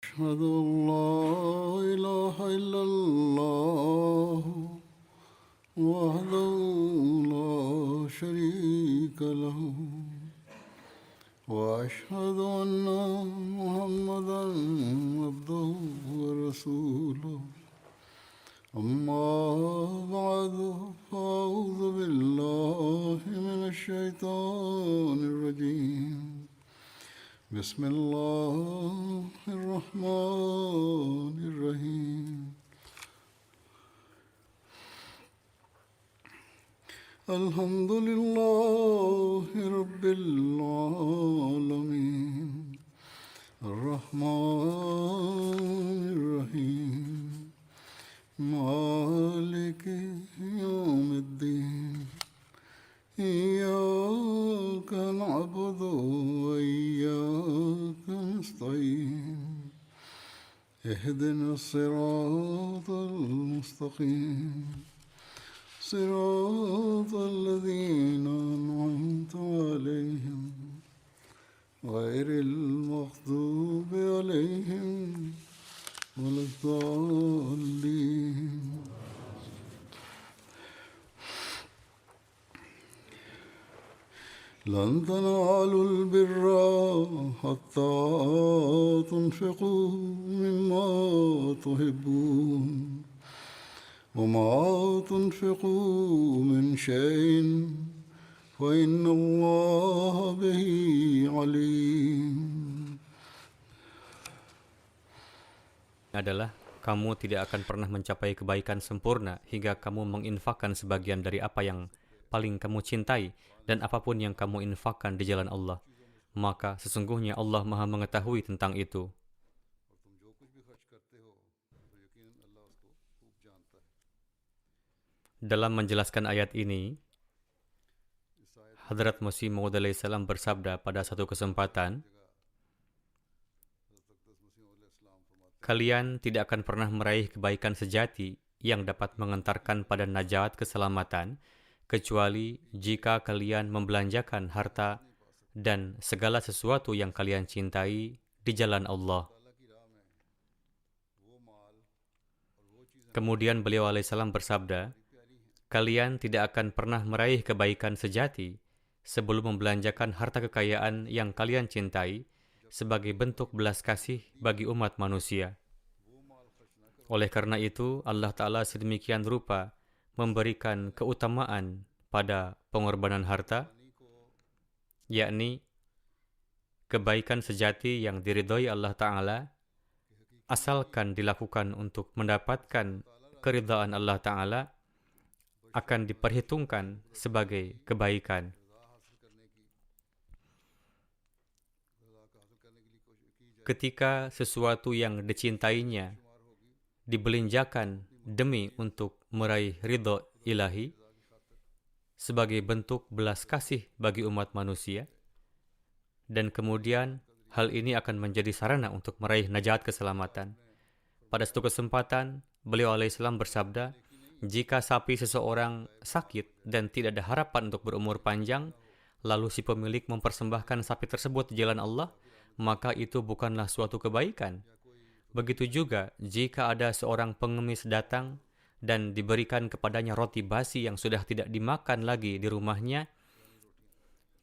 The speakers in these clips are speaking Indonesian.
أشهد أن لا إله إلا الله وحده لا شريك له وأشهد أن محمدا عبده ورسوله أما بعد فأعوذ بالله من الشيطان الرجيم بسم الله الرحمن الرحيم الحمد لله رب العالمين الرحمن الرحيم مالك يوم الدين إياك نعبد وإياك نستعين اهدنا الصراط المستقيم صراط الذين أنعمت عليهم غير المغضوب عليهم ولا الضالين لن تنالوا البر حتى تنفقوا مما تحبون وما تنفقوا من شيء فإن الله به عليم. Adalah kamu tidak akan pernah mencapai kebaikan sempurna hingga kamu menginfakkan sebagian dari apa yang paling kamu cintai dan apapun yang kamu infakkan di jalan Allah. Maka sesungguhnya Allah Maha mengetahui tentang itu. Dalam menjelaskan ayat ini, Hadrat Masih Maud alaihissalam bersabda pada satu kesempatan, kalian tidak akan pernah meraih kebaikan sejati yang dapat mengantarkan pada najat keselamatan, kecuali jika kalian membelanjakan harta dan segala sesuatu yang kalian cintai di jalan Allah. Kemudian beliau alaihissalam bersabda, kalian tidak akan pernah meraih kebaikan sejati sebelum membelanjakan harta kekayaan yang kalian cintai sebagai bentuk belas kasih bagi umat manusia. Oleh karena itu, Allah Ta'ala sedemikian rupa memberikan keutamaan pada pengorbanan harta, yakni kebaikan sejati yang diridhoi Allah Ta'ala, asalkan dilakukan untuk mendapatkan keridhaan Allah Ta'ala, akan diperhitungkan sebagai kebaikan. Ketika sesuatu yang dicintainya dibelanjakan demi untuk meraih ridho ilahi sebagai bentuk belas kasih bagi umat manusia, dan kemudian hal ini akan menjadi sarana untuk meraih najat keselamatan. Pada suatu kesempatan, beliau alaihissalam bersabda, jika sapi seseorang sakit dan tidak ada harapan untuk berumur panjang, lalu si pemilik mempersembahkan sapi tersebut di jalan Allah, maka itu bukanlah suatu kebaikan. Begitu juga jika ada seorang pengemis datang dan diberikan kepadanya roti basi yang sudah tidak dimakan lagi di rumahnya,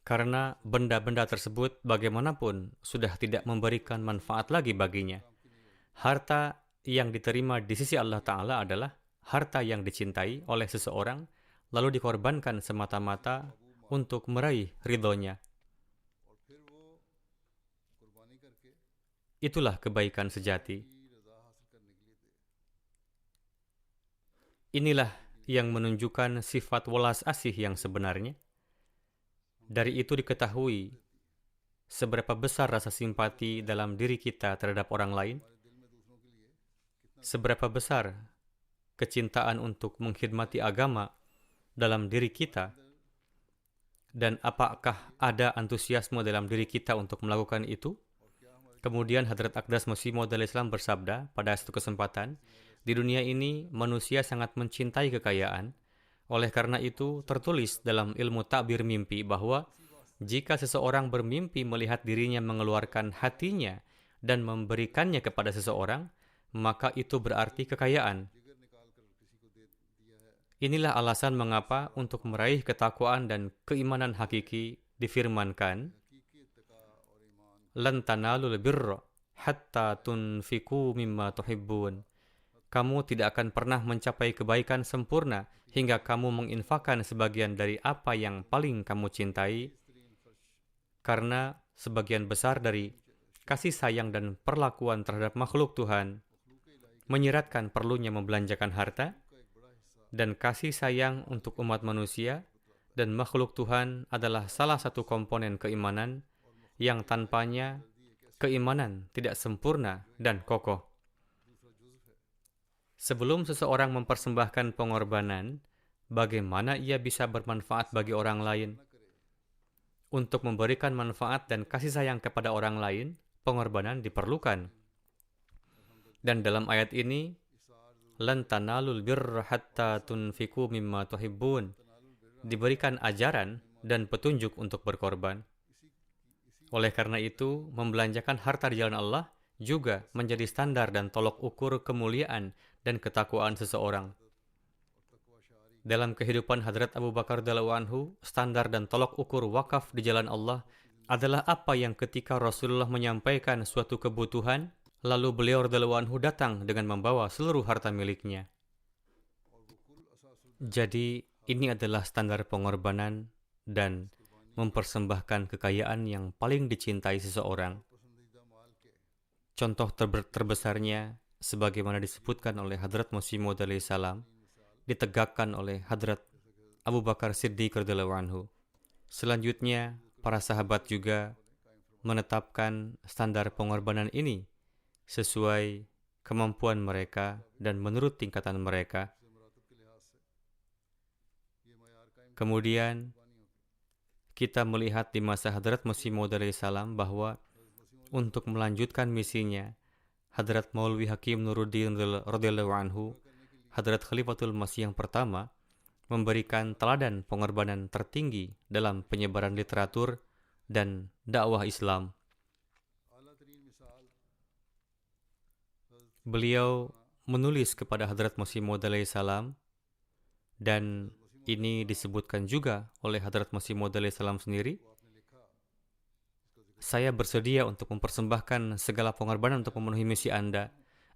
karena benda-benda tersebut bagaimanapun sudah tidak memberikan manfaat lagi baginya. Harta yang diterima di sisi Allah Ta'ala adalah harta yang dicintai oleh seseorang, lalu dikorbankan semata-mata untuk meraih ridhonya. Itulah kebaikan sejati. Inilah yang menunjukkan sifat welas asih yang sebenarnya. Dari itu diketahui seberapa besar rasa simpati dalam diri kita terhadap orang lain, seberapa besar kecintaan untuk mengkhidmati agama dalam diri kita, dan apakah ada antusiasme dalam diri kita untuk melakukan itu. Kemudian Hadrat Aqdas Masih Maud alaihissalam bersabda pada satu kesempatan, di dunia ini manusia sangat mencintai kekayaan. Oleh karena itu tertulis dalam ilmu takbir mimpi bahwa jika seseorang bermimpi melihat dirinya mengeluarkan hatinya dan memberikannya kepada seseorang, maka itu berarti kekayaan. Inilah alasan mengapa untuk meraih ketakwaan dan keimanan hakiki difirmankan, "Lan tanalul birra hatta tunfiqu mimma tuhibbun." Kamu tidak akan pernah mencapai kebaikan sempurna hingga kamu menginfakkan sebagian dari apa yang paling kamu cintai, karena sebagian besar dari kasih sayang dan perlakuan terhadap makhluk Tuhan menyiratkan perlunya membelanjakan harta, dan kasih sayang untuk umat manusia dan makhluk Tuhan adalah salah satu komponen keimanan yang tanpanya keimanan tidak sempurna dan kokoh. Sebelum seseorang mempersembahkan pengorbanan, bagaimana ia bisa bermanfaat bagi orang lain? Untuk memberikan manfaat dan kasih sayang kepada orang lain, pengorbanan diperlukan. Dan dalam ayat ini, "Lan tanalul birra hatta tunfiqu mimma tuhibbun," diberikan ajaran dan petunjuk untuk berkorban. Oleh karena itu, membelanjakan harta di jalan Allah juga menjadi standar dan tolok ukur kemuliaan dan ketakwaan seseorang. Dalam kehidupan Hadrat Abu Bakar radhiyallahu anhu, standar dan tolok ukur wakaf di jalan Allah adalah apa yang ketika Rasulullah menyampaikan suatu kebutuhan, lalu beliau radhiyallahu anhu datang dengan membawa seluruh harta miliknya. Jadi, ini adalah standar pengorbanan dan mempersembahkan kekayaan yang paling dicintai seseorang. Contoh terbesarnya, sebagaimana disebutkan oleh Hadrat Masih Maud alaihi salam, ditegakkan oleh Hadrat Abu Bakar Siddiq radhiyallahu anhu. Selanjutnya, para sahabat juga menetapkan standar pengorbanan ini sesuai kemampuan mereka dan menurut tingkatan mereka. Kemudian, kita melihat di masa Hadrat Masih Maud alaihi salam bahwa untuk melanjutkan misinya, Hadrat Maulwi Hakim Nuruddin radhiyallahu anhu, Hadrat Khalifatul Masih yang pertama, memberikan teladan pengorbanan tertinggi dalam penyebaran literatur dan dakwah Islam. Beliau menulis kepada Hadrat Masih Maud alaihi salam, dan ini disebutkan juga oleh Hadrat Masih Maud alaihi salam sendiri, "Saya bersedia untuk mempersembahkan segala pengorbanan untuk memenuhi misi Anda.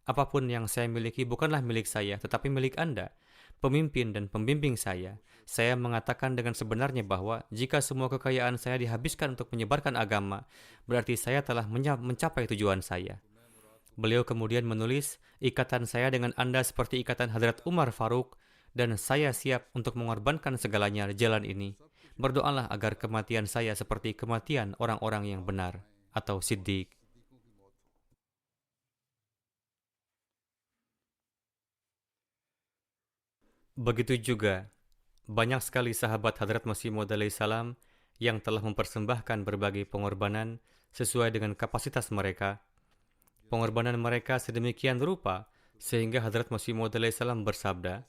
Apapun yang saya miliki bukanlah milik saya, tetapi milik Anda, pemimpin dan pembimbing saya. Saya mengatakan dengan sebenarnya bahwa jika semua kekayaan saya dihabiskan untuk menyebarkan agama, berarti saya telah mencapai tujuan saya." Beliau kemudian menulis, "Ikatan saya dengan Anda seperti ikatan Hadrat Umar Faruk, dan saya siap untuk mengorbankan segalanya di jalan ini. Berdoalah agar kematian saya seperti kematian orang-orang yang benar," atau Siddiq. Begitu juga, banyak sekali sahabat Hadrat Masih Maud alaihi salam yang telah mempersembahkan berbagai pengorbanan sesuai dengan kapasitas mereka. Pengorbanan mereka sedemikian rupa sehingga Hadrat Masih Maud alaihi salam bersabda,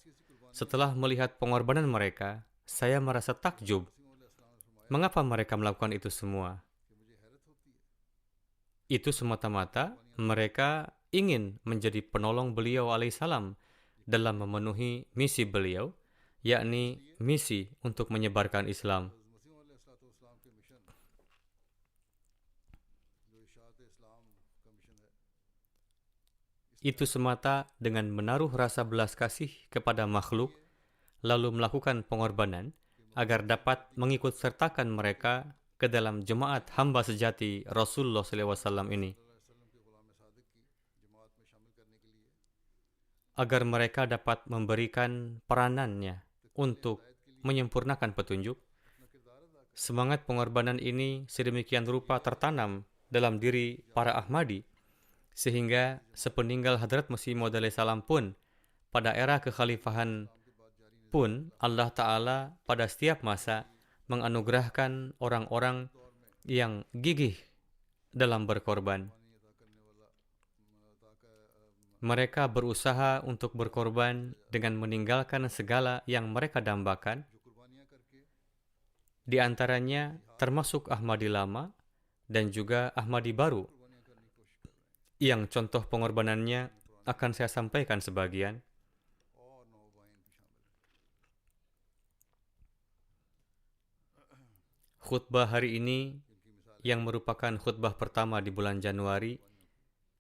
"Setelah melihat pengorbanan mereka, saya merasa takjub. Mengapa mereka melakukan itu semua? Itu semata-mata mereka ingin menjadi penolong beliau alaihissalam dalam memenuhi misi beliau, yakni misi untuk menyebarkan Islam." Itu semata dengan menaruh rasa belas kasih kepada makhluk, lalu melakukan pengorbanan agar dapat mengikut sertakan mereka ke dalam jemaat hamba sejati Rasulullah SAW ini, agar mereka dapat memberikan peranannya untuk menyempurnakan petunjuk. Semangat pengorbanan ini sedemikian rupa tertanam dalam diri para Ahmadi, sehingga sepeninggal Hadrat Masih Maud alaihi salam pun, pada era kekhalifahan pun, Allah Ta'ala pada setiap masa menganugerahkan orang-orang yang gigih dalam berkorban. Mereka berusaha untuk berkorban dengan meninggalkan segala yang mereka dambakan. Di antaranya termasuk Ahmadi lama dan juga Ahmadi baru. yang contoh pengorbanannya akan saya sampaikan sebagian. Khutbah hari ini yang merupakan khutbah pertama di bulan Januari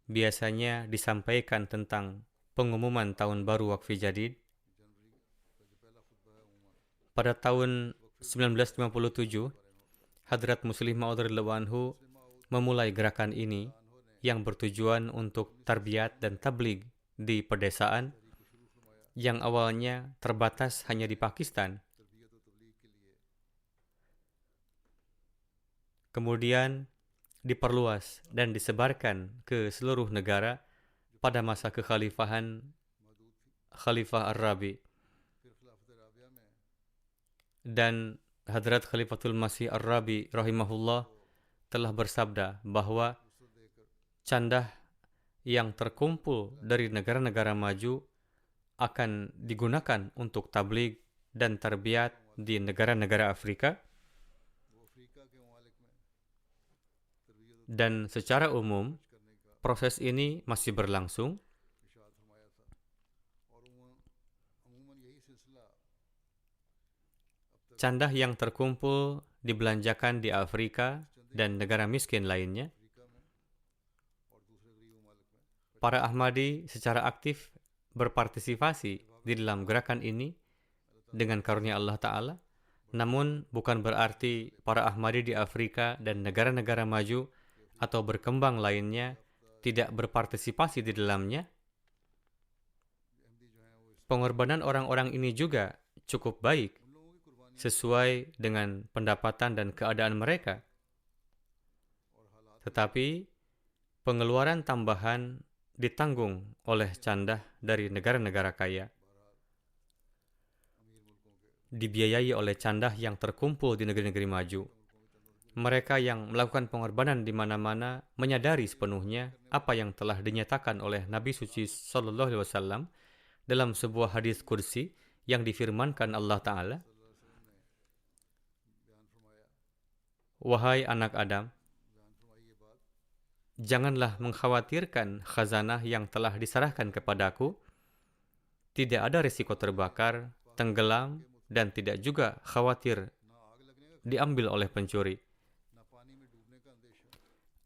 biasanya disampaikan tentang pengumuman tahun baru Waqfi Jadid. Pada tahun 1957, Hadrat Muslih Maud radhiyallahu anhu memulai gerakan ini yang bertujuan untuk tarbiyat dan tabligh di pedesaan yang awalnya terbatas hanya di Pakistan. Kemudian diperluas dan disebarkan ke seluruh negara pada masa kekhalifahan Khalifah Ar-Rabi. Dan Hadrat Khalifatul Masih Ar-Rabi rahimahullah telah bersabda bahwa candah yang terkumpul dari negara-negara maju akan digunakan untuk tabligh dan tarbiyat di negara-negara Afrika. Dan secara umum, proses ini masih berlangsung. Candah yang terkumpul dibelanjakan di Afrika dan negara miskin lainnya. Para Ahmadi secara aktif berpartisipasi di dalam gerakan ini dengan karunia Allah Ta'ala. Namun bukan berarti para Ahmadi di Afrika dan negara-negara maju atau berkembang lainnya tidak berpartisipasi di dalamnya. Pengorbanan orang-orang ini juga cukup baik sesuai dengan pendapatan dan keadaan mereka. Tetapi pengeluaran tambahan ditanggung oleh candah dari negara-negara kaya, dibiayai oleh candah yang terkumpul di negeri-negeri maju. Mereka yang melakukan pengorbanan di mana-mana menyadari sepenuhnya apa yang telah dinyatakan oleh Nabi Suci Sallallahu Alaihi Wasallam dalam sebuah hadis kursi yang difirmankan Allah Ta'ala, "Wahai anak Adam, janganlah mengkhawatirkan khazanah yang telah diserahkan kepadaku. Tidak ada risiko terbakar, tenggelam, dan tidak juga khawatir diambil oleh pencuri.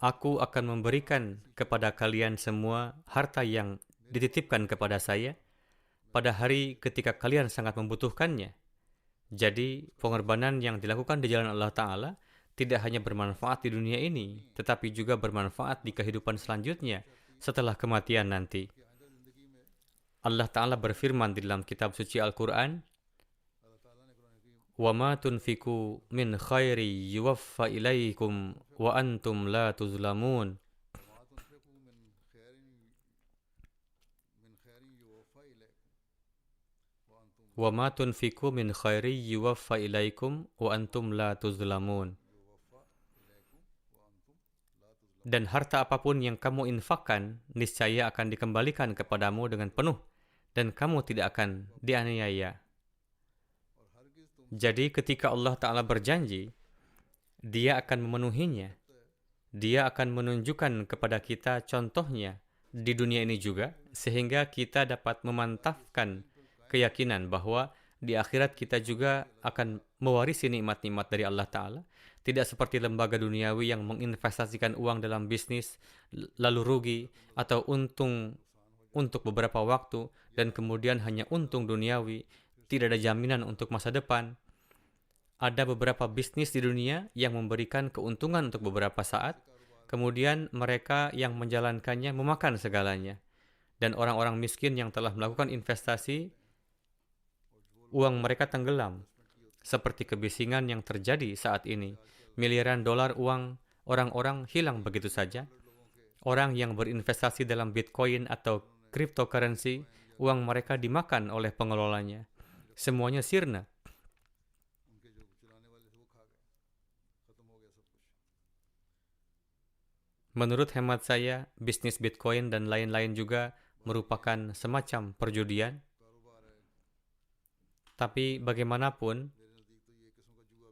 Aku akan memberikan kepada kalian semua harta yang dititipkan kepada saya pada hari ketika kalian sangat membutuhkannya." Jadi, pengorbanan yang dilakukan di jalan Allah Ta'ala tidak hanya bermanfaat di dunia ini, tetapi juga bermanfaat di kehidupan selanjutnya setelah kematian nanti. Allah Ta'ala berfirman di dalam kitab suci Al-Quran, وَمَا تُنْفِقُوا مِنْ خَيْرٍ يُوَفَّ إِلَيْكُمْ وَأَنْتُمْ لَا تُظْلَمُونَ. وَمَا تُنْفِقُوا مِنْ خَيْرٍ يُوَفَّ إِلَيْكُمْ وَأَنْتُمْ لَا تُظْلَمُونَ. Dan harta apapun yang kamu infakkan, niscaya akan dikembalikan kepadamu dengan penuh, dan kamu tidak akan dianiaya. Jadi ketika Allah Ta'ala berjanji, Dia akan memenuhinya. Dia akan menunjukkan kepada kita contohnya di dunia ini juga, sehingga kita dapat memantapkan keyakinan bahwa di akhirat kita juga akan mewarisi nikmat-nikmat dari Allah Ta'ala. Tidak seperti lembaga duniawi yang menginvestasikan uang dalam bisnis, lalu rugi atau untung untuk beberapa waktu, dan kemudian hanya untung duniawi, tidak ada jaminan untuk masa depan. Ada beberapa bisnis di dunia yang memberikan keuntungan untuk beberapa saat, kemudian mereka yang menjalankannya memakan segalanya. Dan orang-orang miskin yang telah melakukan investasi, uang mereka tenggelam, seperti kebisingan yang terjadi saat ini. Miliaran dolar uang orang-orang hilang begitu saja. Orang yang berinvestasi dalam Bitcoin atau cryptocurrency, uang mereka dimakan oleh pengelolanya. Semuanya sirna. Menurut hemat saya, bisnis Bitcoin dan lain-lain juga merupakan semacam perjudian. Tapi bagaimanapun,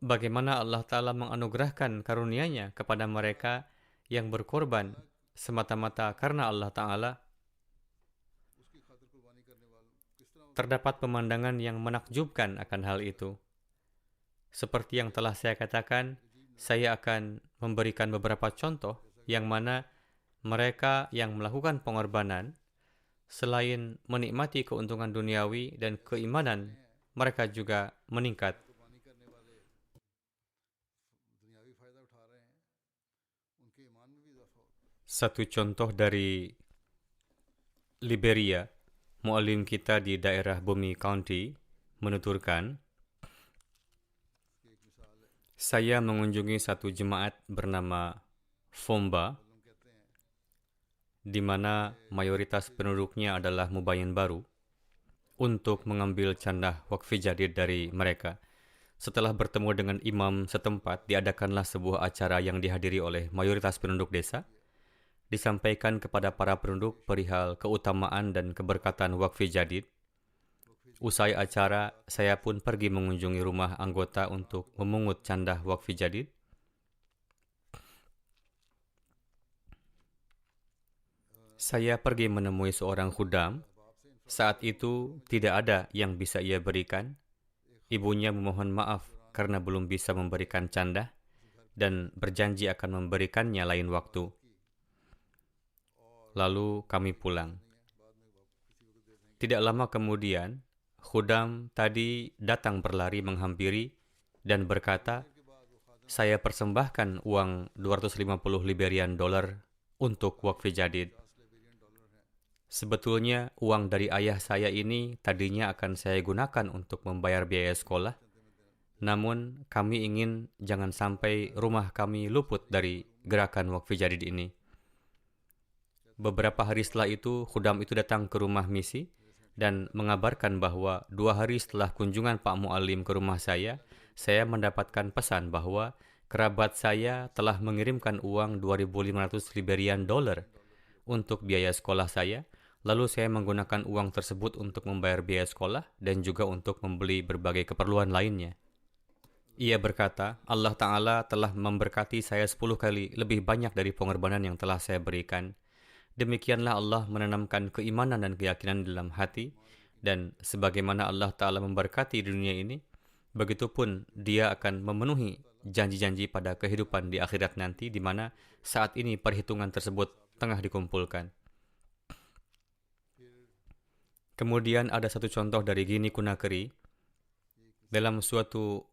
bagaimana Allah Ta'ala menganugerahkan karunia-Nya kepada mereka yang berkorban semata-mata karena Allah Ta'ala, terdapat pemandangan yang menakjubkan akan hal itu. Seperti yang telah saya katakan, saya akan memberikan beberapa contoh yang mana mereka yang melakukan pengorbanan, selain menikmati keuntungan duniawi dan keimanan, mereka juga meningkat. Satu contoh dari Liberia, muallim kita di daerah Bumi County menuturkan, saya mengunjungi satu jemaat bernama Fomba, di mana mayoritas penduduknya adalah mubayyin baru, untuk mengambil candah wakfi jadid dari mereka. Setelah bertemu dengan imam setempat, diadakanlah sebuah acara yang dihadiri oleh mayoritas penduduk desa. Disampaikan kepada para penduduk perihal keutamaan dan keberkatan wakfi jadid. Usai acara, saya pun pergi mengunjungi rumah anggota untuk memungut candah wakfi jadid. Saya pergi menemui seorang khudam. Saat itu tidak ada yang bisa ia berikan. Ibunya memohon maaf karena belum bisa memberikan candah dan berjanji akan memberikannya lain waktu. Lalu kami pulang. Tidak lama kemudian, khudam tadi datang berlari menghampiri dan berkata, saya persembahkan uang 250 Liberian dollar untuk wakfi jadid. Sebetulnya uang dari ayah saya ini tadinya akan saya gunakan untuk membayar biaya sekolah. Namun kami ingin jangan sampai rumah kami luput dari gerakan wakfi jadid ini. Beberapa hari setelah itu, khudam itu datang ke rumah misi dan mengabarkan bahwa 2 hari setelah kunjungan Pak Muallim ke rumah saya mendapatkan pesan bahwa kerabat saya telah mengirimkan uang 2.500 Liberian dollar untuk biaya sekolah saya. Lalu saya menggunakan uang tersebut untuk membayar biaya sekolah dan juga untuk membeli berbagai keperluan lainnya. Ia berkata, Allah Ta'ala telah memberkati saya 10 kali lebih banyak dari pengorbanan yang telah saya berikan. Demikianlah Allah menanamkan keimanan dan keyakinan dalam hati, dan sebagaimana Allah Ta'ala memberkati di dunia ini, begitupun Dia akan memenuhi janji-janji pada kehidupan di akhirat nanti, di mana saat ini perhitungan tersebut tengah dikumpulkan. Kemudian ada satu contoh dari Guinea Conakry. Dalam suatu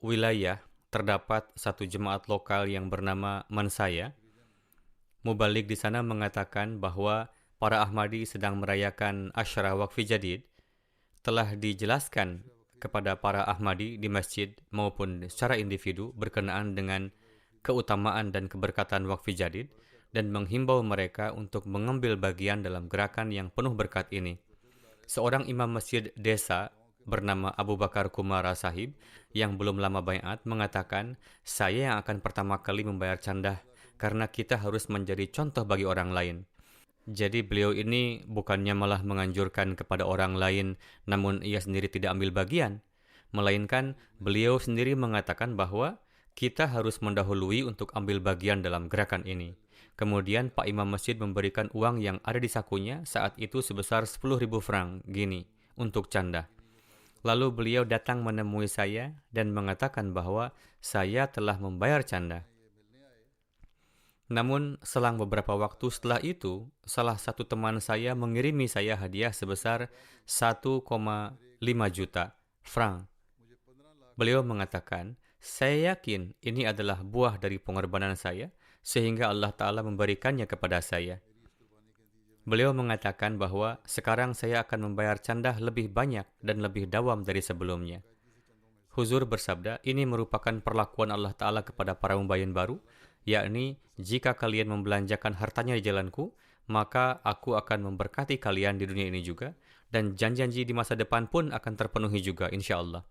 wilayah terdapat satu jemaat lokal yang bernama Mansaya. Mubalik di sana mengatakan bahwa para Ahmadi sedang merayakan Asyra Wakfi Jadid. Telah dijelaskan kepada para Ahmadi di masjid maupun secara individu berkenaan dengan keutamaan dan keberkatan Wakfi Jadid dan menghimbau mereka untuk mengambil bagian dalam gerakan yang penuh berkat ini. Seorang imam masjid desa bernama Abu Bakar Kumara Sahib yang belum lama baiat mengatakan, saya yang akan pertama kali membayar candah karena kita harus menjadi contoh bagi orang lain. Jadi beliau ini bukannya malah menganjurkan kepada orang lain, namun ia sendiri tidak ambil bagian. Melainkan beliau sendiri mengatakan bahwa kita harus mendahului untuk ambil bagian dalam gerakan ini. Kemudian Pak Imam Masjid memberikan uang yang ada di sakunya saat itu sebesar 10.000 franc Guinea untuk candah. Lalu beliau datang menemui saya dan mengatakan bahwa saya telah membayar candah. Namun, selang beberapa waktu setelah itu, salah satu teman saya mengirimi saya hadiah sebesar 1,5 juta franc. Beliau mengatakan, saya yakin ini adalah buah dari pengorbanan saya, sehingga Allah Ta'ala memberikannya kepada saya. Beliau mengatakan bahwa sekarang saya akan membayar candah lebih banyak dan lebih dawam dari sebelumnya. Huzur bersabda, ini merupakan perlakuan Allah Ta'ala kepada para mubayyin baru, yakni jika kalian membelanjakan hartanya di jalanku, maka aku akan memberkati kalian di dunia ini juga, dan janji-janji di masa depan pun akan terpenuhi juga insya Allah.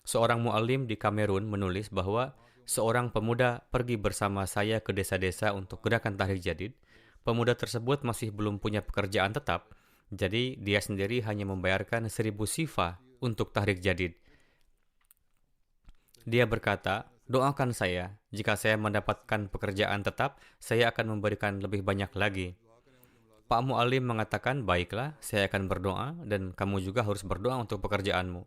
Seorang muallim di Kamerun menulis bahwa seorang pemuda pergi bersama saya ke desa-desa untuk gerakan tahrik jadid. Pemuda tersebut masih belum punya pekerjaan tetap, jadi dia sendiri hanya membayarkan 1.000 sifa untuk tahrik jadid. Dia berkata, Doakan saya, jika saya mendapatkan pekerjaan tetap, saya akan memberikan lebih banyak lagi. Pak Mu'alim mengatakan, baiklah, saya akan berdoa dan kamu juga harus berdoa untuk pekerjaanmu.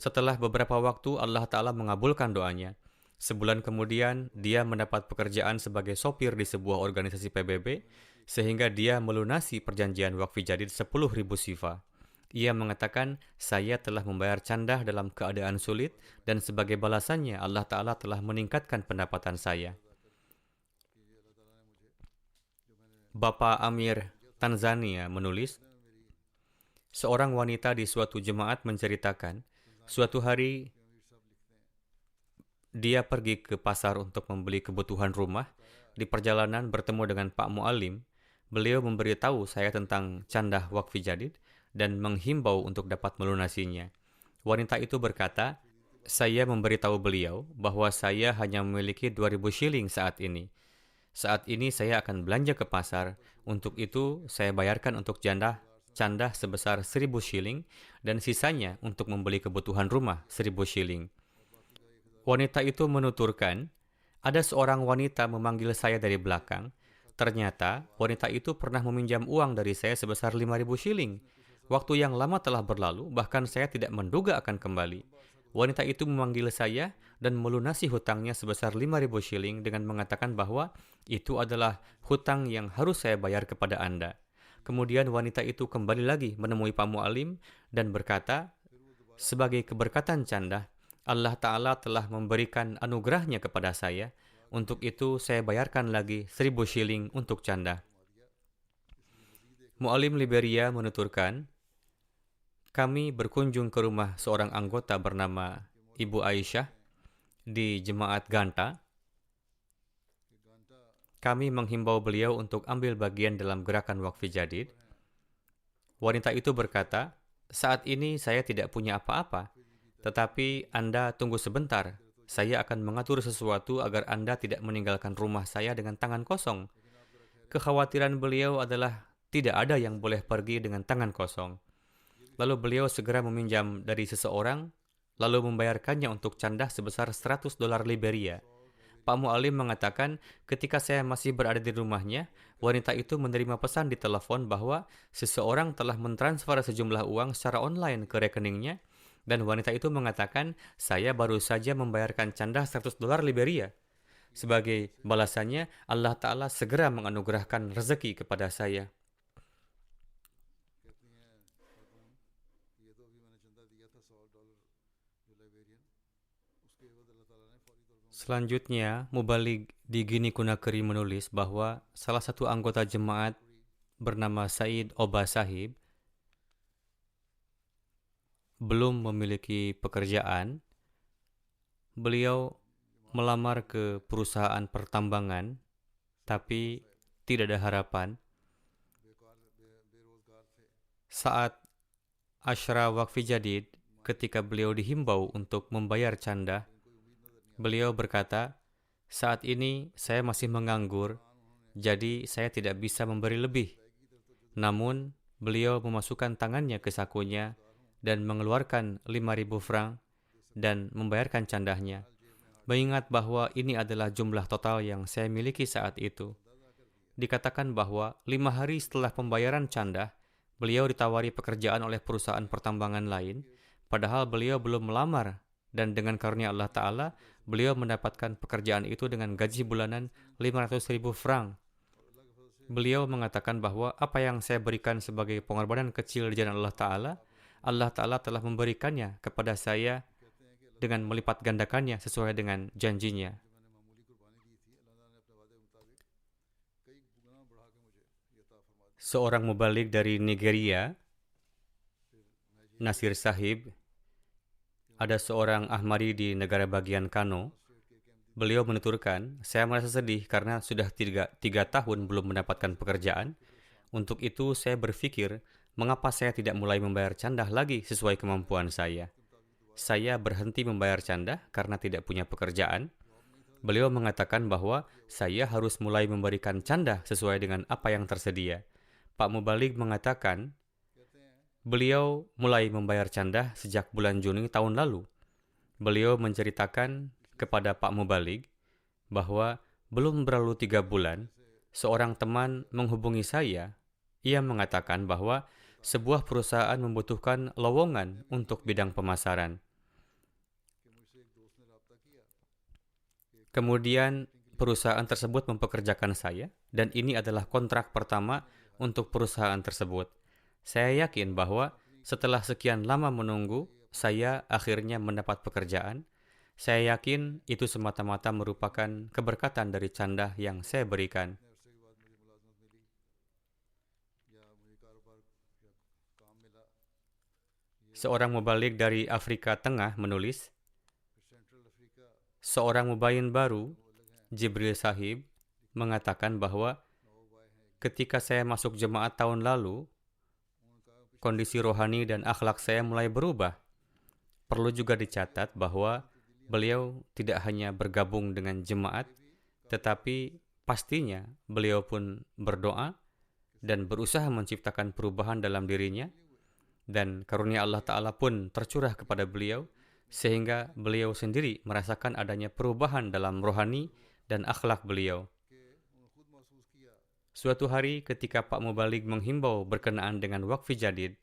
Setelah beberapa waktu, Allah Ta'ala mengabulkan doanya. Sebulan kemudian, dia mendapat pekerjaan sebagai sopir di sebuah organisasi PBB, sehingga dia melunasi perjanjian wakfi jadid 10.000 sifa. Ia mengatakan, saya telah membayar candah dalam keadaan sulit, dan sebagai balasannya, Allah Ta'ala telah meningkatkan pendapatan saya. Bapak Amir Tanzania menulis, seorang wanita di suatu jemaat menceritakan, suatu hari dia pergi ke pasar untuk membeli kebutuhan rumah. Di perjalanan bertemu dengan Pak Mu'alim. Beliau memberitahu saya tentang candah wakfi jadid dan menghimbau untuk dapat melunasinya. Wanita itu berkata, saya memberitahu beliau bahwa saya hanya memiliki 2.000 shilling saat ini. Saat ini saya akan belanja ke pasar. Untuk itu, saya bayarkan untuk candah sebesar 1.000 shilling dan sisanya untuk membeli kebutuhan rumah 1.000 shilling. Wanita itu menuturkan, ada seorang wanita memanggil saya dari belakang. Ternyata, wanita itu pernah meminjam uang dari saya sebesar 5.000 shilling. Waktu yang lama telah berlalu, bahkan saya tidak menduga akan kembali. Wanita itu memanggil saya dan melunasi hutangnya sebesar 5.000 shilling dengan mengatakan bahwa itu adalah hutang yang harus saya bayar kepada Anda. Kemudian wanita itu kembali lagi menemui Pak Mu'alim dan berkata, sebagai keberkatan candah, Allah Ta'ala telah memberikan anugerahnya kepada saya. Untuk itu saya bayarkan lagi 1.000 shilling untuk candah. Mu'alim Liberia menuturkan, kami berkunjung ke rumah seorang anggota bernama Ibu Aisyah di Jemaat Ganta. Kami menghimbau beliau untuk ambil bagian dalam gerakan wakfi jadid. Wanita itu berkata, saat ini saya tidak punya apa-apa, tetapi Anda tunggu sebentar. Saya akan mengatur sesuatu agar Anda tidak meninggalkan rumah saya dengan tangan kosong. Kekhawatiran beliau adalah tidak ada yang boleh pergi dengan tangan kosong. Lalu beliau segera meminjam dari seseorang, lalu membayarkannya untuk candah sebesar $100 Liberia. Pak Mu'alim mengatakan, ketika saya masih berada di rumahnya, wanita itu menerima pesan di telepon bahwa seseorang telah mentransfer sejumlah uang secara online ke rekeningnya, dan wanita itu mengatakan, saya baru saja membayarkan candah $100 Liberia. Sebagai balasannya, Allah Ta'ala segera menganugerahkan rezeki kepada saya. Selanjutnya, Mubalig di Gini Kunakri menulis bahwa salah satu anggota jemaat bernama Said Oba Sahib belum memiliki pekerjaan. Beliau melamar ke perusahaan pertambangan, tapi tidak ada harapan. Saat Asyra Wakfi Jadid, ketika beliau dihimbau untuk membayar candah, beliau berkata, saat ini saya masih menganggur, jadi saya tidak bisa memberi lebih. Namun, beliau memasukkan tangannya ke sakunya dan mengeluarkan 5.000 franc dan membayarkan candahnya. Mengingat bahwa ini adalah jumlah total yang saya miliki saat itu. Dikatakan bahwa 5 hari setelah pembayaran candah, beliau ditawari pekerjaan oleh perusahaan pertambangan lain, padahal beliau belum melamar, dan dengan karunia Allah Ta'ala, beliau mendapatkan pekerjaan itu dengan gaji bulanan 500.000 franc. Beliau mengatakan bahwa apa yang saya berikan sebagai pengorbanan kecil di jalan Allah Ta'ala, Allah Ta'ala telah memberikannya kepada saya dengan melipat gandakannya sesuai dengan janjinya. Seorang mubalig dari Nigeria, Nasir Sahib, ada seorang Ahmadi di negara bagian Kano. Beliau menuturkan, saya merasa sedih karena sudah 3 tahun belum mendapatkan pekerjaan. Untuk itu saya berpikir, mengapa saya tidak mulai membayar candah lagi sesuai kemampuan saya? Saya berhenti membayar candah karena tidak punya pekerjaan. Beliau mengatakan bahwa saya harus mulai memberikan candah sesuai dengan apa yang tersedia. Pak Mubalig mengatakan, beliau mulai membayar candah sejak bulan Juni tahun lalu. Beliau menceritakan kepada Pak Mubalig bahwa belum berlalu 3 bulan, seorang teman menghubungi saya. Ia mengatakan bahwa sebuah perusahaan membutuhkan lowongan untuk bidang pemasaran. Kemudian perusahaan tersebut mempekerjakan saya, dan ini adalah kontrak pertama untuk perusahaan tersebut. Saya yakin bahwa setelah sekian lama menunggu, saya akhirnya mendapat pekerjaan. Saya yakin itu semata-mata merupakan keberkatan dari candah yang saya berikan. Seorang mubalik dari Afrika Tengah menulis, seorang mubayin baru, Jibril Sahib, mengatakan bahwa ketika saya masuk jemaat tahun lalu, kondisi rohani dan akhlak saya mulai berubah. Perlu juga dicatat bahwa beliau tidak hanya bergabung dengan jemaat, tetapi pastinya beliau pun berdoa dan berusaha menciptakan perubahan dalam dirinya, dan karunia Allah Ta'ala pun tercurah kepada beliau, sehingga beliau sendiri merasakan adanya perubahan dalam rohani dan akhlak beliau. Suatu hari ketika Pak Mubalig menghimbau berkenaan dengan wakfi jadid,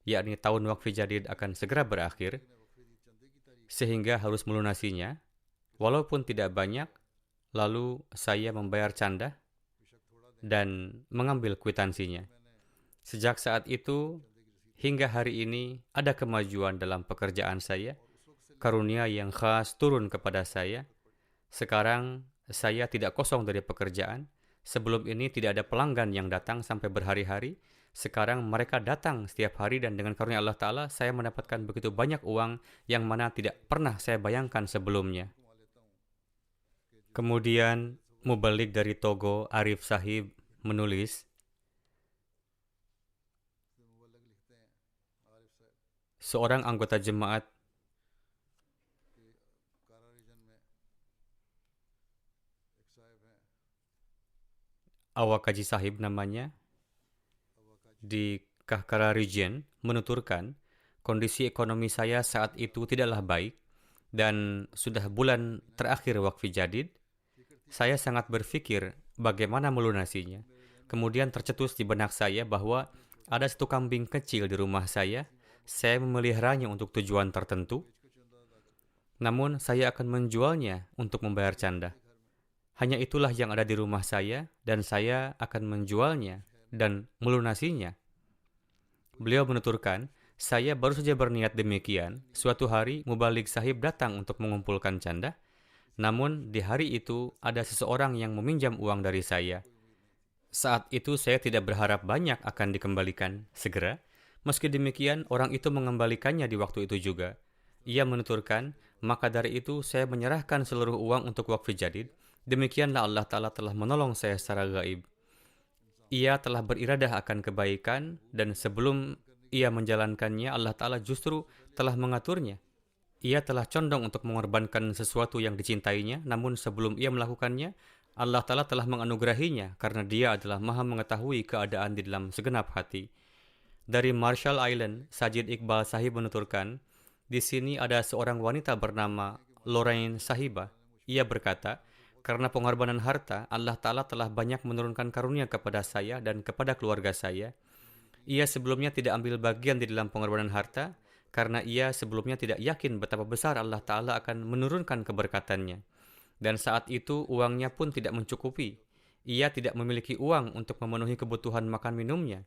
yakni tahun wakfi jadid akan segera berakhir, sehingga harus melunasinya, walaupun tidak banyak, lalu saya membayar candah dan mengambil kwitansinya. Sejak saat itu, hingga hari ini ada kemajuan dalam pekerjaan saya, karunia yang khas turun kepada saya. Sekarang saya tidak kosong dari pekerjaan. Sebelum ini tidak ada pelanggan yang datang sampai berhari-hari. Sekarang mereka datang setiap hari, dan dengan karunia Allah Ta'ala saya mendapatkan begitu banyak uang yang mana tidak pernah saya bayangkan sebelumnya. Kemudian mubalik dari Togo, Arif Sahib, menulis, seorang anggota jemaat Awakaji Sahib namanya, di Kahkara Region, menuturkan, kondisi ekonomi saya saat itu tidaklah baik, dan sudah bulan terakhir wakfi jadid, saya sangat berpikir bagaimana melunasinya. Kemudian tercetus di benak saya bahwa ada satu kambing kecil di rumah saya memeliharanya untuk tujuan tertentu, namun saya akan menjualnya untuk membayar canda. Hanya itulah yang ada di rumah saya, dan saya akan menjualnya dan melunasinya. Beliau menuturkan, saya baru saja berniat demikian. Suatu hari, Mubalik Sahib datang untuk mengumpulkan canda, namun di hari itu ada seseorang yang meminjam uang dari saya. Saat itu saya tidak berharap banyak akan dikembalikan segera. Meski demikian, orang itu mengembalikannya di waktu itu juga. Ia menuturkan, maka dari itu saya menyerahkan seluruh uang untuk wakfi jadid. Demikianlah Allah Ta'ala telah menolong saya secara gaib. Ia telah beriradah akan kebaikan, dan sebelum ia menjalankannya, Allah Ta'ala justru telah mengaturnya. Ia telah condong untuk mengorbankan sesuatu yang dicintainya, namun sebelum ia melakukannya, Allah Ta'ala telah menganugerahinya, karena dia adalah maha mengetahui keadaan di dalam segenap hati. Dari Marshall Island, Sajid Iqbal Sahib menuturkan, di sini ada seorang wanita bernama Lorraine Sahiba. Ia berkata, karena pengorbanan harta, Allah Ta'ala telah banyak menurunkan karunia kepada saya dan kepada keluarga saya. Ia sebelumnya tidak ambil bagian di dalam pengorbanan harta, karena ia sebelumnya tidak yakin betapa besar Allah Ta'ala akan menurunkan keberkatannya. Dan saat itu uangnya pun tidak mencukupi. Ia tidak memiliki uang untuk memenuhi kebutuhan makan minumnya.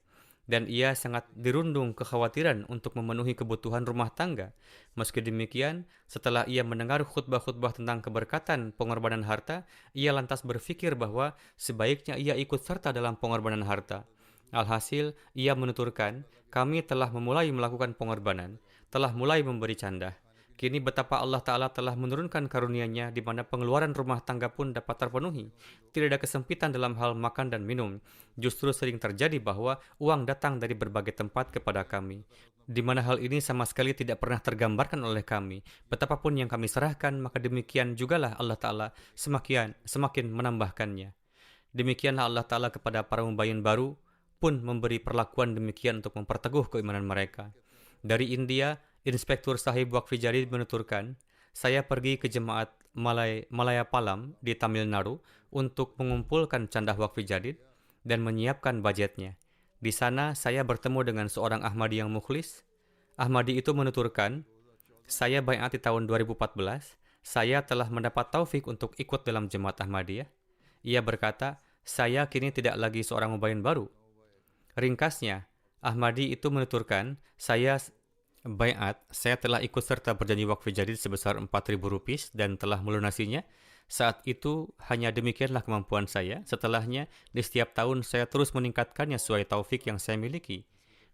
Dan ia sangat dirundung kekhawatiran untuk memenuhi kebutuhan rumah tangga. Meski demikian, setelah ia mendengar khutbah-khutbah tentang keberkatan pengorbanan harta, ia lantas berpikir bahwa sebaiknya ia ikut serta dalam pengorbanan harta. Alhasil, ia menuturkan, kami telah memulai melakukan pengorbanan, telah mulai memberi candah. Kini betapa Allah Ta'ala telah menurunkan karunia-Nya di mana pengeluaran rumah tangga pun dapat terpenuhi. Tidak ada kesempitan dalam hal makan dan minum. Justru sering terjadi bahwa uang datang dari berbagai tempat kepada kami, di mana hal ini sama sekali tidak pernah tergambarkan oleh kami. Betapapun yang kami serahkan, maka demikian jugalah Allah Ta'ala semakin menambahkannya. Demikianlah Allah Ta'ala kepada para mubayin baru pun memberi perlakuan demikian untuk memperteguh keimanan mereka. Dari India, Inspektur Sahib Wakfi Jadid menuturkan, saya pergi ke jemaat Malayapalam di Tamil Nadu untuk mengumpulkan canda wakfi jadid dan menyiapkan budgetnya. Di sana saya bertemu dengan seorang Ahmadi yang mukhlis. Ahmadi itu menuturkan, saya baiat di tahun 2014, saya telah mendapat taufik untuk ikut dalam jemaat Ahmadiyah. Ia berkata, saya kini tidak lagi seorang mubayin baru. Ringkasnya, Ahmadi itu menuturkan, saya telah ikut serta berjanji wakfi jadid sebesar Rp4.000 dan telah melunasinya. Saat itu hanya demikianlah kemampuan saya. Setelahnya, di setiap tahun saya terus meningkatkannya sesuai taufik yang saya miliki.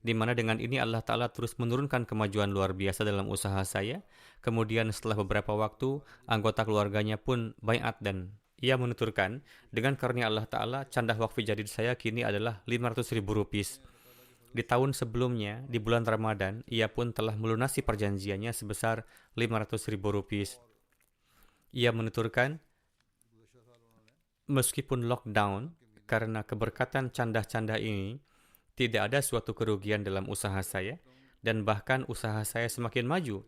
Di mana dengan ini Allah Ta'ala terus menurunkan kemajuan luar biasa dalam usaha saya. Kemudian setelah beberapa waktu, anggota keluarganya pun baiat dan ia menuturkan, dengan karunia Allah Ta'ala, canda wakfi jadid saya kini adalah Rp500.000. Di tahun sebelumnya, di bulan Ramadan, ia pun telah melunasi perjanjiannya sebesar Rp500.000. Ia menuturkan, meskipun lockdown, karena keberkatan canda-canda ini, tidak ada suatu kerugian dalam usaha saya, dan bahkan usaha saya semakin maju.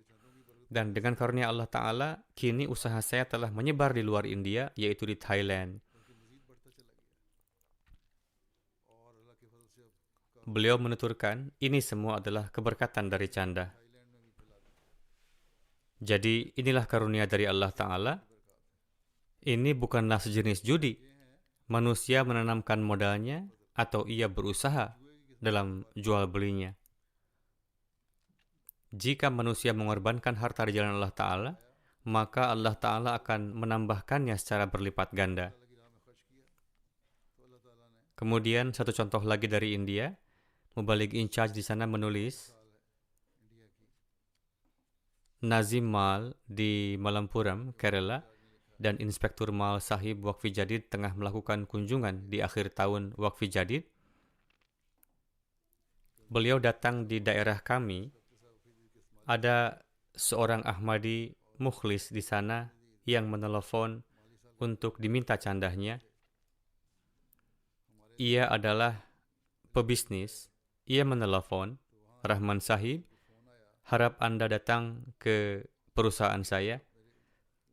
Dan dengan karunia Allah Ta'ala, kini usaha saya telah menyebar di luar India, yaitu di Thailand. Beliau menuturkan, ini semua adalah keberkatan dari canda. Jadi, inilah karunia dari Allah Ta'ala. Ini bukanlah sejenis judi. Manusia menanamkan modalnya atau ia berusaha dalam jual belinya. Jika manusia mengorbankan harta di jalan Allah Ta'ala, maka Allah Ta'ala akan menambahkannya secara berlipat ganda. Kemudian satu contoh lagi dari India, Mubalik in charge di sana menulis, Nazim Mal di Malampuram, Kerala, dan Inspektur Mal Sahib Wakfi Jadid tengah melakukan kunjungan di akhir tahun Wakfi Jadid. Beliau datang di daerah kami. Ada seorang Ahmadi mukhlis di sana yang menelepon untuk diminta candahnya. Ia adalah pebisnis. Ia menelepon, Rahman Sahib, harap Anda datang ke perusahaan saya.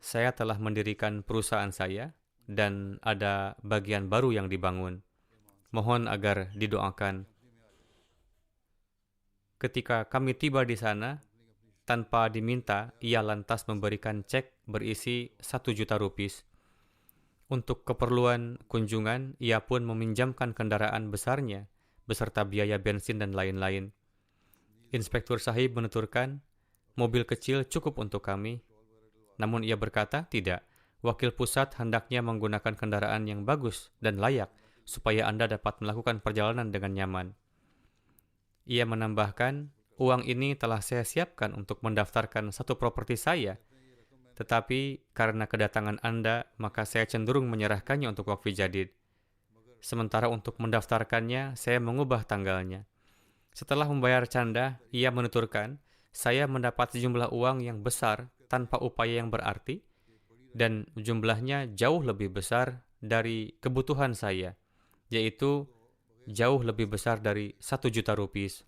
Saya telah mendirikan perusahaan saya dan ada bagian baru yang dibangun. Mohon agar didoakan. Ketika kami tiba di sana, tanpa diminta, ia lantas memberikan cek berisi Rp1.000.000. Untuk keperluan kunjungan, ia pun meminjamkan kendaraan besarnya, beserta biaya bensin dan lain-lain. Inspektur Sahib menuturkan, mobil kecil cukup untuk kami. Namun ia berkata, tidak. Wakil pusat hendaknya menggunakan kendaraan yang bagus dan layak, supaya Anda dapat melakukan perjalanan dengan nyaman. Ia menambahkan, uang ini telah saya siapkan untuk mendaftarkan satu properti saya. Tetapi karena kedatangan Anda, maka saya cenderung menyerahkannya untuk wakfi jadid. Sementara untuk mendaftarkannya, saya mengubah tanggalnya. Setelah membayar canda, ia menuturkan, saya mendapat sejumlah uang yang besar tanpa upaya yang berarti, dan jumlahnya jauh lebih besar dari kebutuhan saya, yaitu jauh lebih besar dari Rp1.000.000.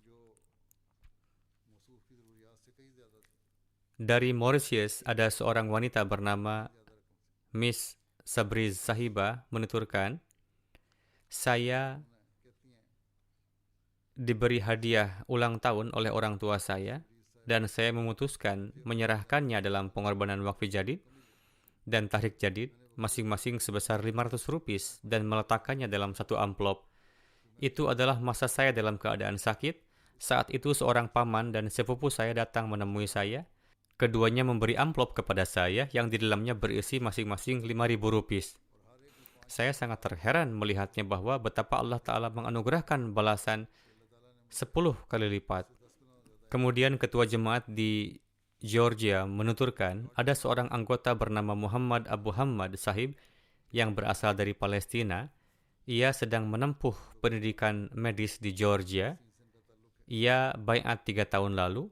Dari Mauritius, ada seorang wanita bernama Miss Sabriz Sahiba menuturkan, saya diberi hadiah ulang tahun oleh orang tua saya, dan saya memutuskan menyerahkannya dalam pengorbanan wakfi jadid dan tahrik jadid, masing-masing sebesar Rp500 dan meletakkannya dalam satu amplop. Itu adalah masa saya dalam keadaan sakit. Saat itu seorang paman dan sepupu saya datang menemui saya. Keduanya memberi amplop kepada saya yang di dalamnya berisi masing-masing Rp5.000. Saya sangat terheran melihatnya bahwa betapa Allah Ta'ala menganugerahkan balasan 10 kali lipat. Kemudian ketua jemaat di Georgia menuturkan ada seorang anggota bernama Muhammad Abu Hamad Sahib yang berasal dari Palestina. Ia sedang menempuh pendidikan medis di Georgia. Ia baiat 3 tahun lalu.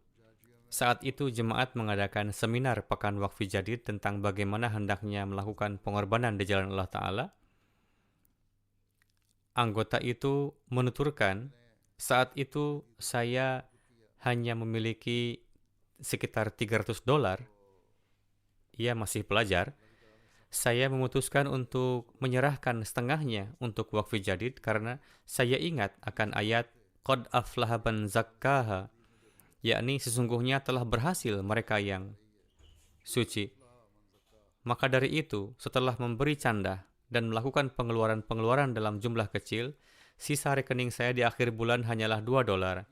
Saat itu jemaat mengadakan seminar Pekan Wakfi Jadid tentang bagaimana hendaknya melakukan pengorbanan di jalan Allah Ta'ala. Anggota itu menuturkan, saat itu saya hanya memiliki sekitar $300. Ia masih pelajar. Saya memutuskan untuk menyerahkan setengahnya untuk wakfi jadid karena saya ingat akan ayat Qad aflaha man zakkaha, yakni sesungguhnya telah berhasil mereka yang suci. Maka dari itu, setelah memberi canda dan melakukan pengeluaran-pengeluaran dalam jumlah kecil, sisa rekening saya di akhir bulan hanyalah $2.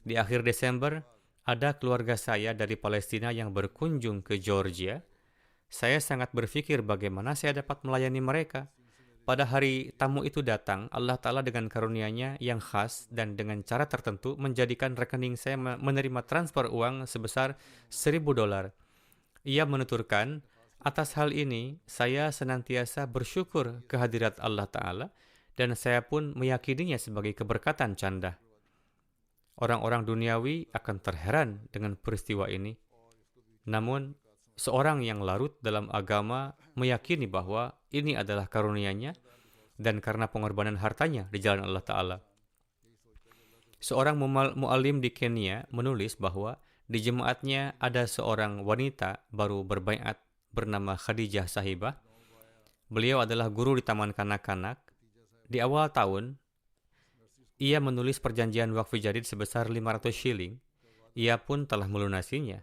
Di akhir Desember, ada keluarga saya dari Palestina yang berkunjung ke Georgia. Saya sangat berpikir bagaimana saya dapat melayani mereka. Pada hari tamu itu datang, Allah Ta'ala dengan karunia-Nya yang khas dan dengan cara tertentu menjadikan rekening saya menerima transfer uang sebesar $1.000. Ia menuturkan, atas hal ini, saya senantiasa bersyukur kehadirat Allah Ta'ala dan saya pun meyakininya sebagai keberkatan canda. Orang-orang duniawi akan terheran dengan peristiwa ini. Namun, seorang yang larut dalam agama meyakini bahwa ini adalah karunia-Nya dan karena pengorbanan hartanya di jalan Allah Ta'ala. Seorang mu'alim di Kenya menulis bahwa di jemaatnya ada seorang wanita baru berbaiat bernama Khadijah Sahibah. Beliau adalah guru di taman kanak-kanak. Di awal tahun, ia menulis perjanjian wakfi jadid sebesar 500 shilling. Ia pun telah melunasinya.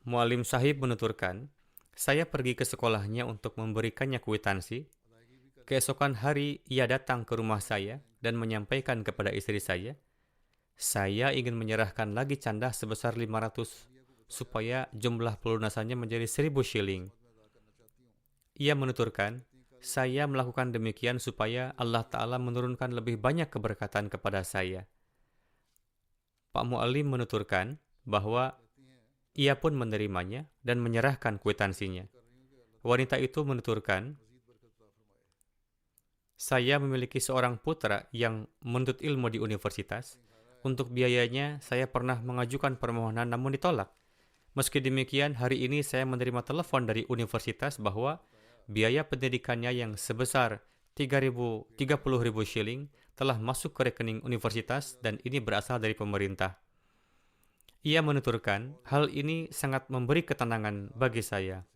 Mu'alim sahib menuturkan, saya pergi ke sekolahnya untuk memberikannya kwitansi. Keesokan hari, ia datang ke rumah saya dan menyampaikan kepada istri saya ingin menyerahkan lagi canda sebesar 500 supaya jumlah pelunasannya menjadi 1.000 shilling. Ia menuturkan, saya melakukan demikian supaya Allah Ta'ala menurunkan lebih banyak keberkatan kepada saya. Pak Mu'alim menuturkan bahwa ia pun menerimanya dan menyerahkan kwitansinya. Wanita itu menuturkan, saya memiliki seorang putra yang menuntut ilmu di universitas. Untuk biayanya, saya pernah mengajukan permohonan namun ditolak. Meski demikian, hari ini saya menerima telepon dari universitas bahwa biaya pendidikannya yang sebesar 30.000 shilling telah masuk ke rekening universitas dan ini berasal dari pemerintah. Ia menuturkan, hal ini sangat memberi ketenangan bagi saya.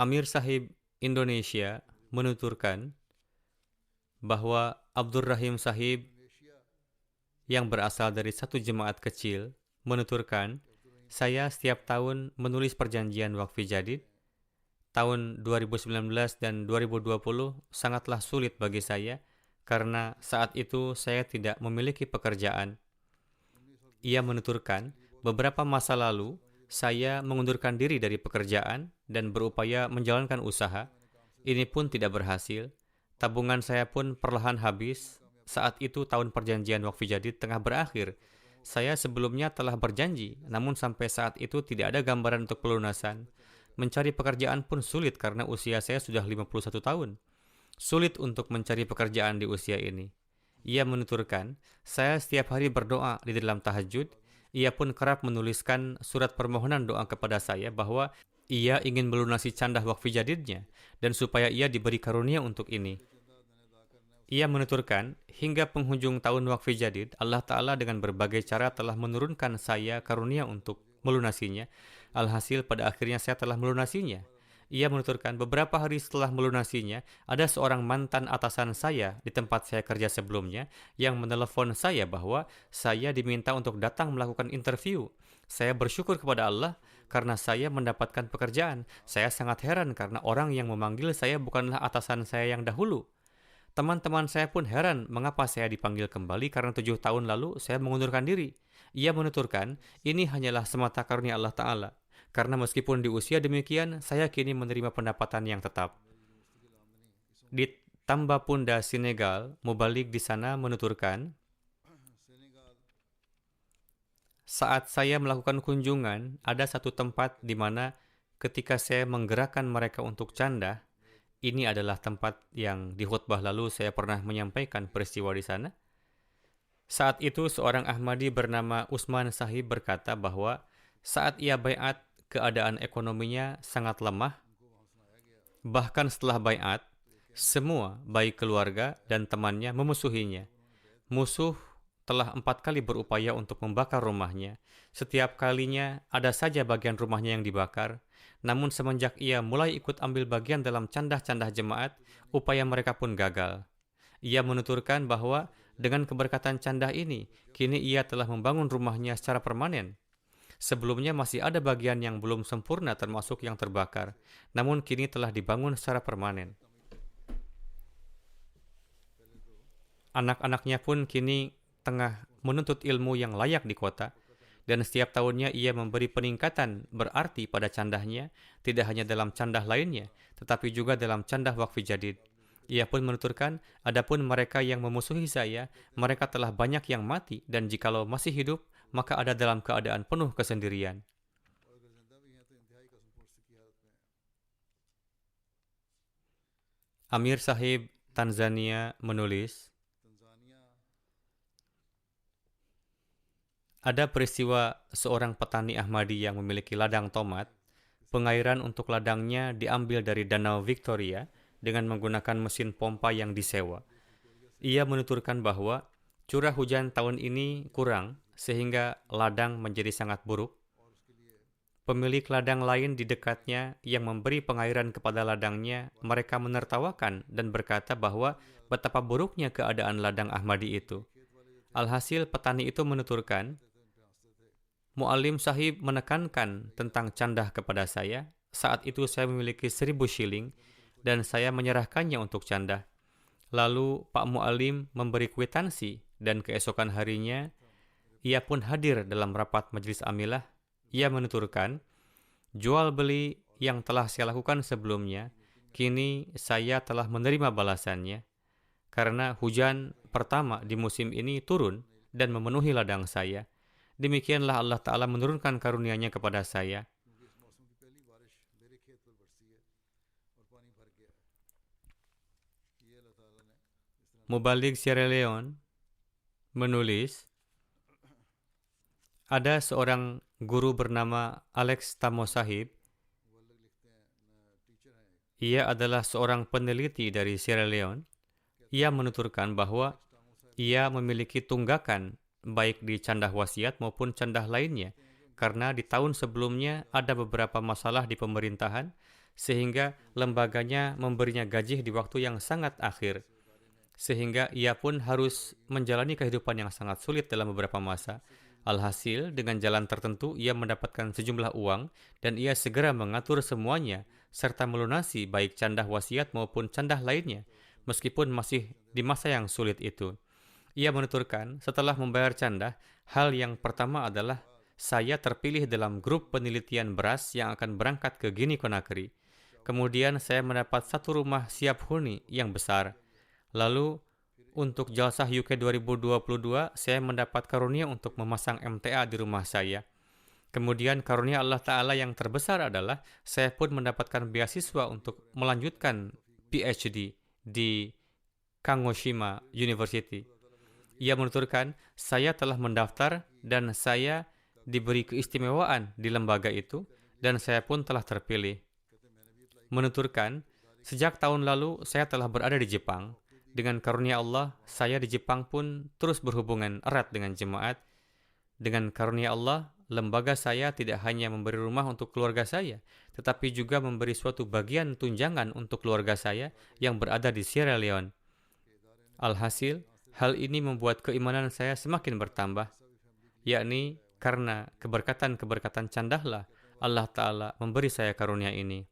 Amir Sahib Indonesia menuturkan bahwa Abdur Rahim Sahib yang berasal dari satu jemaat kecil menuturkan, saya setiap tahun menulis perjanjian wakfi jadid. Tahun 2019 dan 2020 sangatlah sulit bagi saya karena saat itu saya tidak memiliki pekerjaan. Ia menuturkan, beberapa masa lalu saya mengundurkan diri dari pekerjaan dan berupaya menjalankan usaha. Ini pun tidak berhasil. Tabungan saya pun perlahan habis. Saat itu tahun perjanjian wakfi jadid tengah berakhir. Saya sebelumnya telah berjanji, namun sampai saat itu tidak ada gambaran untuk pelunasan. Mencari pekerjaan pun sulit karena usia saya sudah 51 tahun. Sulit untuk mencari pekerjaan di usia ini. Ia menuturkan, saya setiap hari berdoa di dalam tahajud. Ia pun kerap menuliskan surat permohonan doa kepada saya bahwa ia ingin melunasi canda wakfi jadidnya dan supaya ia diberi karunia untuk ini. Ia menuturkan, hingga penghujung tahun wakfi jadid, Allah Ta'ala dengan berbagai cara telah menurunkan saya karunia untuk melunasinya. Alhasil pada akhirnya saya telah melunasinya. Ia menuturkan, beberapa hari setelah melunasinya, ada seorang mantan atasan saya di tempat saya kerja sebelumnya yang menelepon saya bahwa saya diminta untuk datang melakukan interview. Saya bersyukur kepada Allah karena saya mendapatkan pekerjaan. Saya sangat heran karena orang yang memanggil saya bukanlah atasan saya yang dahulu. Teman-teman saya pun heran mengapa saya dipanggil kembali karena 7 tahun lalu saya mengundurkan diri. Ia menuturkan, ini hanyalah semata karunia Allah Ta'ala. Karena meskipun di usia demikian, saya kini menerima pendapatan yang tetap. Di Tambapunda, Senegal, mubalik di sana menuturkan, saat saya melakukan kunjungan, ada satu tempat di mana ketika saya menggerakkan mereka untuk canda, ini adalah tempat yang di khutbah lalu saya pernah menyampaikan peristiwa di sana. Saat itu seorang Ahmadi bernama Usman Sahib berkata bahwa saat ia baiat, keadaan ekonominya sangat lemah. Bahkan setelah baiat, semua baik keluarga dan temannya memusuhinya. Musuh telah 4 kali berupaya untuk membakar rumahnya. Setiap kalinya ada saja bagian rumahnya yang dibakar. Namun semenjak ia mulai ikut ambil bagian dalam candah-candah jemaat, upaya mereka pun gagal. Ia menuturkan bahwa dengan keberkatan candah ini, kini ia telah membangun rumahnya secara permanen. Sebelumnya masih ada bagian yang belum sempurna termasuk yang terbakar, namun kini telah dibangun secara permanen. Anak-anaknya pun kini tengah menuntut ilmu yang layak di kota, dan setiap tahunnya ia memberi peningkatan berarti pada candahnya, tidak hanya dalam candah lainnya, tetapi juga dalam candah wakfi jadid. Ia pun menuturkan, adapun mereka yang memusuhi saya, mereka telah banyak yang mati, dan jikalau masih hidup, maka ada dalam keadaan penuh kesendirian. Amir Sahib Tanzania menulis, ada peristiwa seorang petani Ahmadi yang memiliki ladang tomat. Pengairan untuk ladangnya diambil dari Danau Victoria dengan menggunakan mesin pompa yang disewa. Ia menuturkan bahwa curah hujan tahun ini kurang sehingga ladang menjadi sangat buruk. Pemilik ladang lain di dekatnya yang memberi pengairan kepada ladangnya, mereka menertawakan dan berkata bahwa betapa buruknya keadaan ladang Ahmadi itu. Alhasil petani itu menuturkan, Mu'alim Sahib menekankan tentang candah kepada saya. Saat itu saya memiliki 1.000 shilling dan saya menyerahkannya untuk candah. Lalu Pak Mu'alim memberi kwitansi dan keesokan harinya ia pun hadir dalam rapat majelis amilah. Ia menuturkan, jual beli yang telah saya lakukan sebelumnya, kini saya telah menerima balasannya. Karena hujan pertama di musim ini turun dan memenuhi ladang saya. Demikianlah Allah Ta'ala menurunkan karunia-Nya kepada saya. Mubalik Sierra Leone menulis, ada seorang guru bernama Alex Tamo Sahib. Ia adalah seorang peneliti dari Sierra Leone. Ia menuturkan bahwa ia memiliki tunggakan baik di candah wasiat maupun candah lainnya, karena di tahun sebelumnya ada beberapa masalah di pemerintahan, sehingga lembaganya memberinya gaji di waktu yang sangat akhir, sehingga ia pun harus menjalani kehidupan yang sangat sulit dalam beberapa masa. Alhasil, dengan jalan tertentu, ia mendapatkan sejumlah uang, dan ia segera mengatur semuanya, serta melunasi baik candah wasiat maupun candah lainnya, meskipun masih di masa yang sulit itu. Ia menuturkan, setelah membayar candah, hal yang pertama adalah saya terpilih dalam grup penelitian beras yang akan berangkat ke Guinea Conakry. Kemudian saya mendapat satu rumah siap huni yang besar. Lalu, untuk Jalsah UK 2022, saya mendapat karunia untuk memasang MTA di rumah saya. Kemudian karunia Allah Ta'ala yang terbesar adalah saya pun mendapatkan beasiswa untuk melanjutkan PhD di Kagoshima University. Ia menuturkan, saya telah mendaftar dan saya diberi keistimewaan di lembaga itu dan saya pun telah terpilih. Menuturkan, sejak tahun lalu saya telah berada di Jepang. Dengan karunia Allah, saya di Jepang pun terus berhubungan erat dengan jemaat. Dengan karunia Allah, lembaga saya tidak hanya memberi rumah untuk keluarga saya, tetapi juga memberi suatu bagian tunjangan untuk keluarga saya yang berada di Sierra Leone. Alhasil, hal ini membuat keimanan saya semakin bertambah, yakni karena keberkatan-keberkatan candahlah Allah Ta'ala memberi saya karunia ini.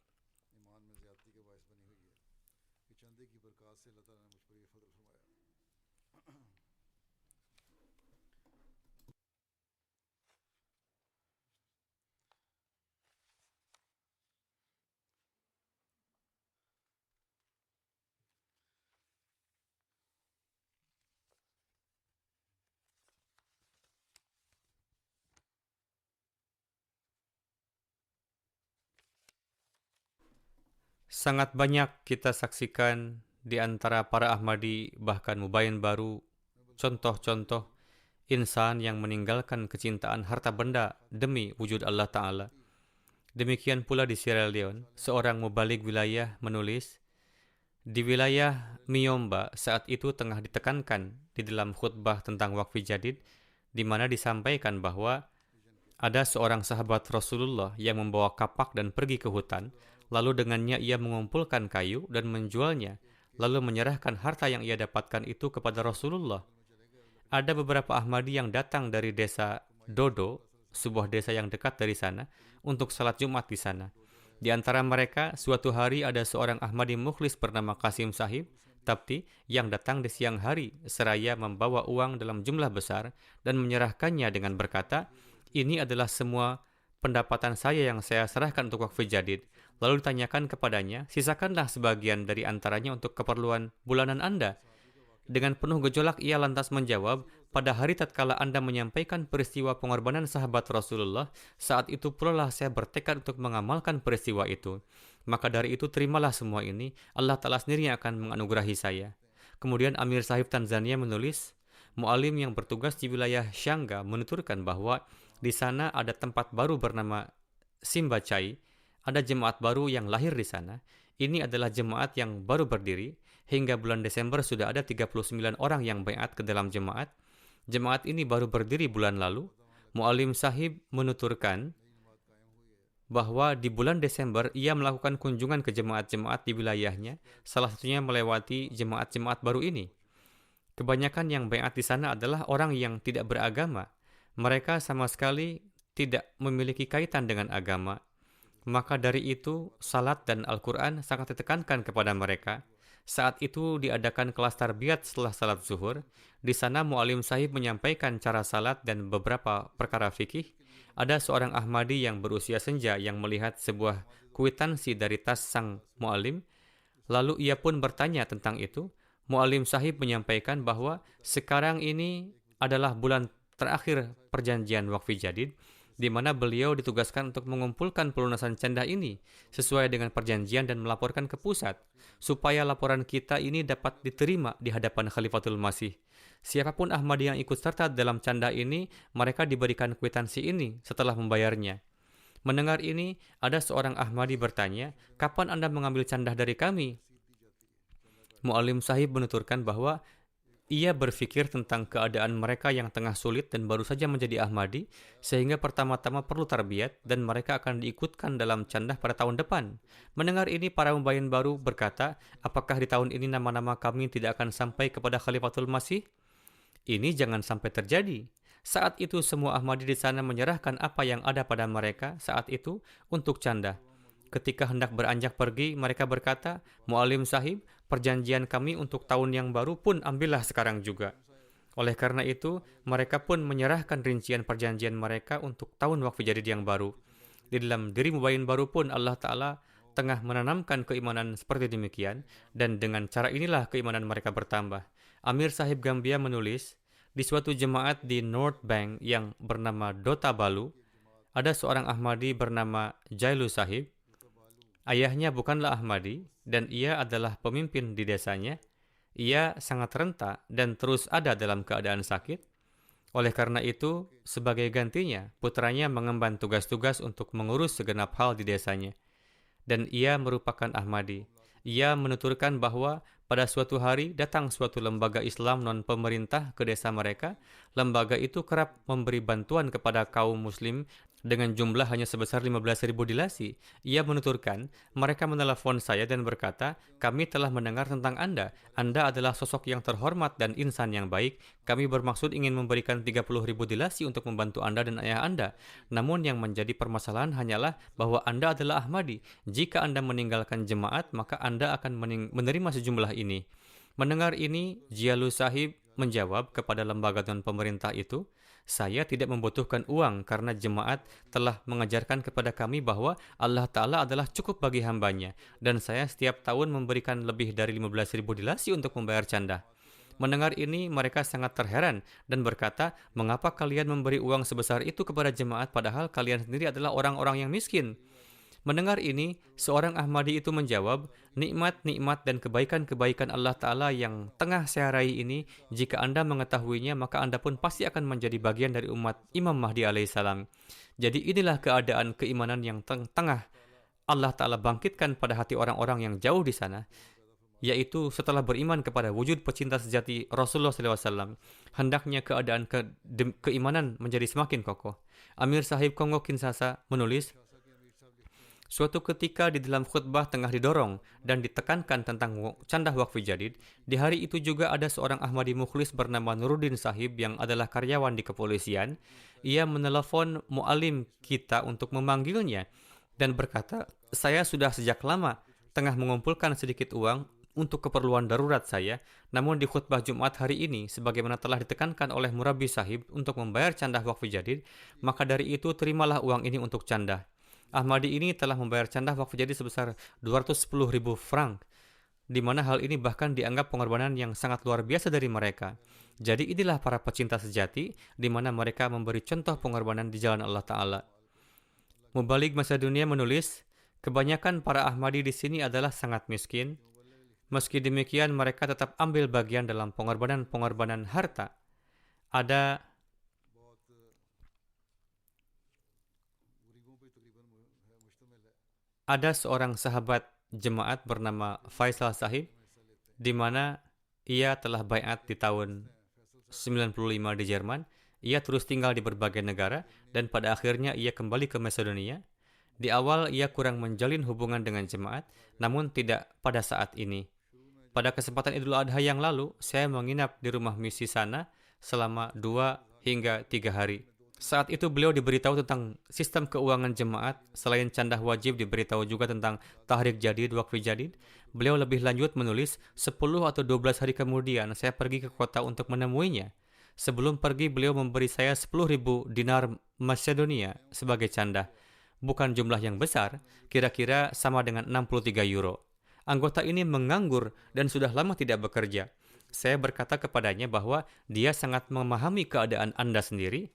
Sangat banyak kita saksikan di antara para Ahmadi, bahkan Mubayin baru, contoh-contoh insan yang meninggalkan kecintaan harta benda demi wujud Allah Ta'ala. Demikian pula di Sierra Leone, seorang mubalig wilayah menulis, Di wilayah Miyomba saat itu tengah ditekankan di dalam khutbah tentang Waqf Jadid, di mana disampaikan bahwa ada seorang sahabat Rasulullah yang membawa kapak dan pergi ke hutan, lalu dengannya ia mengumpulkan kayu dan menjualnya, lalu menyerahkan harta yang ia dapatkan itu kepada Rasulullah. Ada beberapa Ahmadi yang datang dari desa Dodo, sebuah desa yang dekat dari sana, untuk salat Jumat di sana. Di antara mereka, suatu hari ada seorang Ahmadi mukhlis bernama Qasim Sahib, Tapti, yang datang di siang hari, seraya membawa uang dalam jumlah besar dan menyerahkannya dengan berkata, "Ini adalah semua pendapatan saya yang saya serahkan untuk Waqf Jadid." Lalu ditanyakan kepadanya, "Sisakanlah sebagian dari antaranya untuk keperluan bulanan Anda." Dengan penuh gejolak ia lantas menjawab, "Pada hari tatkala Anda menyampaikan peristiwa pengorbanan sahabat Rasulullah, saat itu pula lah saya bertekad untuk mengamalkan peristiwa itu. Maka dari itu terimalah semua ini, Allah Ta'ala sendiri yang akan menganugerahi saya." Kemudian Amir Sahib Tanzania menulis, mu'alim yang bertugas di wilayah Shangga menuturkan bahwa di sana ada tempat baru bernama Simbachai, ada jemaat baru yang lahir di sana. Ini adalah jemaat yang baru berdiri. Hingga bulan Desember sudah ada 39 orang yang baiat ke dalam jemaat. Jemaat ini baru berdiri bulan lalu. Mu'alim Sahib menuturkan bahwa di bulan Desember ia melakukan kunjungan ke jemaat-jemaat di wilayahnya, salah satunya melewati jemaat-jemaat baru ini. Kebanyakan yang baiat di sana adalah orang yang tidak beragama. Mereka sama sekali tidak memiliki kaitan dengan agama. Maka dari itu, salat dan Al-Quran sangat ditekankan kepada mereka. Saat itu diadakan kelas tarbiyat setelah salat zuhur. Di sana Mu'alim Sahib menyampaikan cara salat dan beberapa perkara fikih. Ada seorang Ahmadi yang berusia senja yang melihat sebuah kwitansi dari tas sang Mu'alim. Lalu ia pun bertanya tentang itu. Mu'alim Sahib menyampaikan bahwa sekarang ini adalah bulan terakhir perjanjian Waqf Jadid, di mana beliau ditugaskan untuk mengumpulkan pelunasan canda ini sesuai dengan perjanjian dan melaporkan ke pusat, supaya laporan kita ini dapat diterima di hadapan Khalifatul Masih. Siapapun Ahmadi yang ikut serta dalam canda ini, mereka diberikan kwitansi ini setelah membayarnya. Mendengar ini, ada seorang Ahmadi bertanya, "Kapan Anda mengambil canda dari kami?" Mu'alim Sahib menuturkan bahwa ia berpikir tentang keadaan mereka yang tengah sulit dan baru saja menjadi Ahmadi, sehingga pertama-tama perlu tarbiyat dan mereka akan diikutkan dalam candah pada tahun depan. Mendengar ini, para mubayyin baru berkata, "Apakah di tahun ini nama-nama kami tidak akan sampai kepada Khalifatul Masih?" Ini jangan sampai terjadi. Saat itu semua Ahmadi di sana menyerahkan apa yang ada pada mereka saat itu untuk canda. Ketika hendak beranjak pergi, mereka berkata, "Mu'alim Sahib, perjanjian kami untuk tahun yang baru pun ambillah sekarang juga." Oleh karena itu, mereka pun menyerahkan rincian perjanjian mereka untuk tahun Waqf Jadid yang baru. Di dalam diri mubayyin baru pun Allah Ta'ala tengah menanamkan keimanan seperti demikian, dan dengan cara inilah keimanan mereka bertambah. Amir Sahib Gambia menulis, di suatu jemaat di North Bank yang bernama Dota Balu, ada seorang Ahmadi bernama Jailu Sahib. Ayahnya bukanlah Ahmadi, dan ia adalah pemimpin di desanya. Ia sangat renta dan terus ada dalam keadaan sakit. Oleh karena itu, sebagai gantinya, putranya mengemban tugas-tugas untuk mengurus segenap hal di desanya. Dan ia merupakan Ahmadi. Ia menuturkan bahwa pada suatu hari datang suatu lembaga Islam non-pemerintah ke desa mereka. Lembaga itu kerap memberi bantuan kepada kaum muslim dengan jumlah hanya sebesar 15.000 dilasi. Ia menuturkan, "Mereka menelepon saya dan berkata, 'Kami telah mendengar tentang Anda. Anda adalah sosok yang terhormat dan insan yang baik. Kami bermaksud ingin memberikan 30.000 dilasi untuk membantu Anda dan ayah Anda. Namun yang menjadi permasalahan hanyalah bahwa Anda adalah Ahmadi. Jika Anda meninggalkan jemaat, maka Anda akan menerima sejumlah ini.'" Mendengar ini, Jailu Sahib menjawab kepada lembaga non-pemerintah itu, "Saya tidak membutuhkan uang karena jemaat telah mengajarkan kepada kami bahwa Allah Ta'ala adalah cukup bagi hambanya, dan saya setiap tahun memberikan lebih dari 15.000 dilasi untuk membayar canda." Mendengar ini, mereka sangat terheran dan berkata, "Mengapa kalian memberi uang sebesar itu kepada jemaat padahal kalian sendiri adalah orang-orang yang miskin?" Mendengar ini, seorang Ahmadi itu menjawab, "Nikmat-nikmat dan kebaikan-kebaikan Allah Ta'ala yang tengah saya raih ini, jika Anda mengetahuinya, maka Anda pun pasti akan menjadi bagian dari umat Imam Mahdi alaihissalam." Jadi inilah keadaan keimanan yang tengah Allah Ta'ala bangkitkan pada hati orang-orang yang jauh di sana, yaitu setelah beriman kepada wujud pecinta sejati Rasulullah SAW, hendaknya keadaan keimanan menjadi semakin kokoh. Amir Sahib Kongo Kinshasa menulis, suatu ketika di dalam khutbah tengah didorong dan ditekankan tentang candah wakfi jadid, di hari itu juga ada seorang Ahmadi mukhlis bernama Nuruddin Sahib yang adalah karyawan di kepolisian. Ia menelepon mu'alim kita untuk memanggilnya dan berkata, saya sudah sejak lama tengah mengumpulkan sedikit uang untuk keperluan darurat saya, namun di khutbah Jumat hari ini, sebagaimana telah ditekankan oleh Murabbi Sahib untuk membayar candah wakfi jadid, maka dari itu terimalah uang ini untuk candah. Ahmadi ini telah membayar candah wakfi jadid sebesar 210.000 franc, di mana hal ini bahkan dianggap pengorbanan yang sangat luar biasa dari mereka. Jadi inilah para pecinta sejati, di mana mereka memberi contoh pengorbanan di jalan Allah Ta'ala. Mubalik Macedonia menulis, kebanyakan para Ahmadi di sini adalah sangat miskin. Meski demikian, mereka tetap ambil bagian dalam pengorbanan harta. Ada seorang sahabat jemaat bernama Faisal Sahib, di mana ia telah baiat di tahun 95 di Jerman. Ia terus tinggal di berbagai negara dan pada akhirnya ia kembali ke Macedonia. Di awal ia kurang menjalin hubungan dengan jemaat, namun tidak pada saat ini. Pada kesempatan Idul Adha yang lalu, saya menginap di rumah misi sana selama 2 hingga 3 hari. Saat itu beliau diberitahu tentang sistem keuangan jemaat. Selain candah wajib, diberitahu juga tentang tahrik jadid, wakfi jadid. Beliau lebih lanjut menulis, 10 atau 12 hari kemudian saya pergi ke kota untuk menemuinya. Sebelum pergi, beliau memberi saya 10.000 dinar Macedonia sebagai candah. Bukan jumlah yang besar, kira-kira sama dengan 63 euro. Anggota ini menganggur dan sudah lama tidak bekerja. Saya berkata kepadanya bahwa dia sangat memahami keadaan Anda sendiri.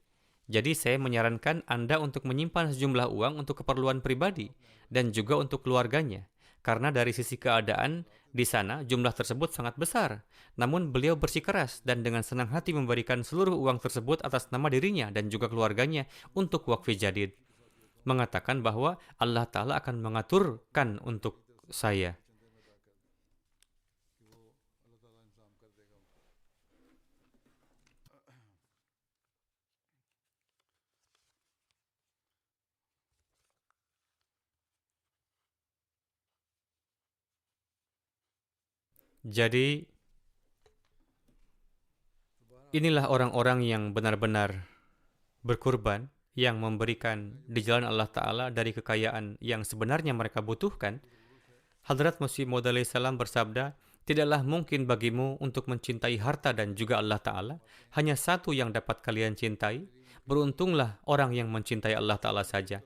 Jadi saya menyarankan Anda untuk menyimpan sejumlah uang untuk keperluan pribadi dan juga untuk keluarganya. Karena dari sisi keadaan di sana jumlah tersebut sangat besar. Namun beliau bersikeras dan dengan senang hati memberikan seluruh uang tersebut atas nama dirinya dan juga keluarganya untuk wakfi jadid. Mengatakan bahwa Allah Ta'ala akan mengaturkan untuk saya. Jadi, inilah orang-orang yang benar-benar berkurban, yang memberikan di jalan Allah Ta'ala dari kekayaan yang sebenarnya mereka butuhkan. Hadrat Masih Maud salam bersabda, tidaklah mungkin bagimu untuk mencintai harta dan juga Allah Ta'ala. Hanya satu yang dapat kalian cintai. Beruntunglah orang yang mencintai Allah Ta'ala saja.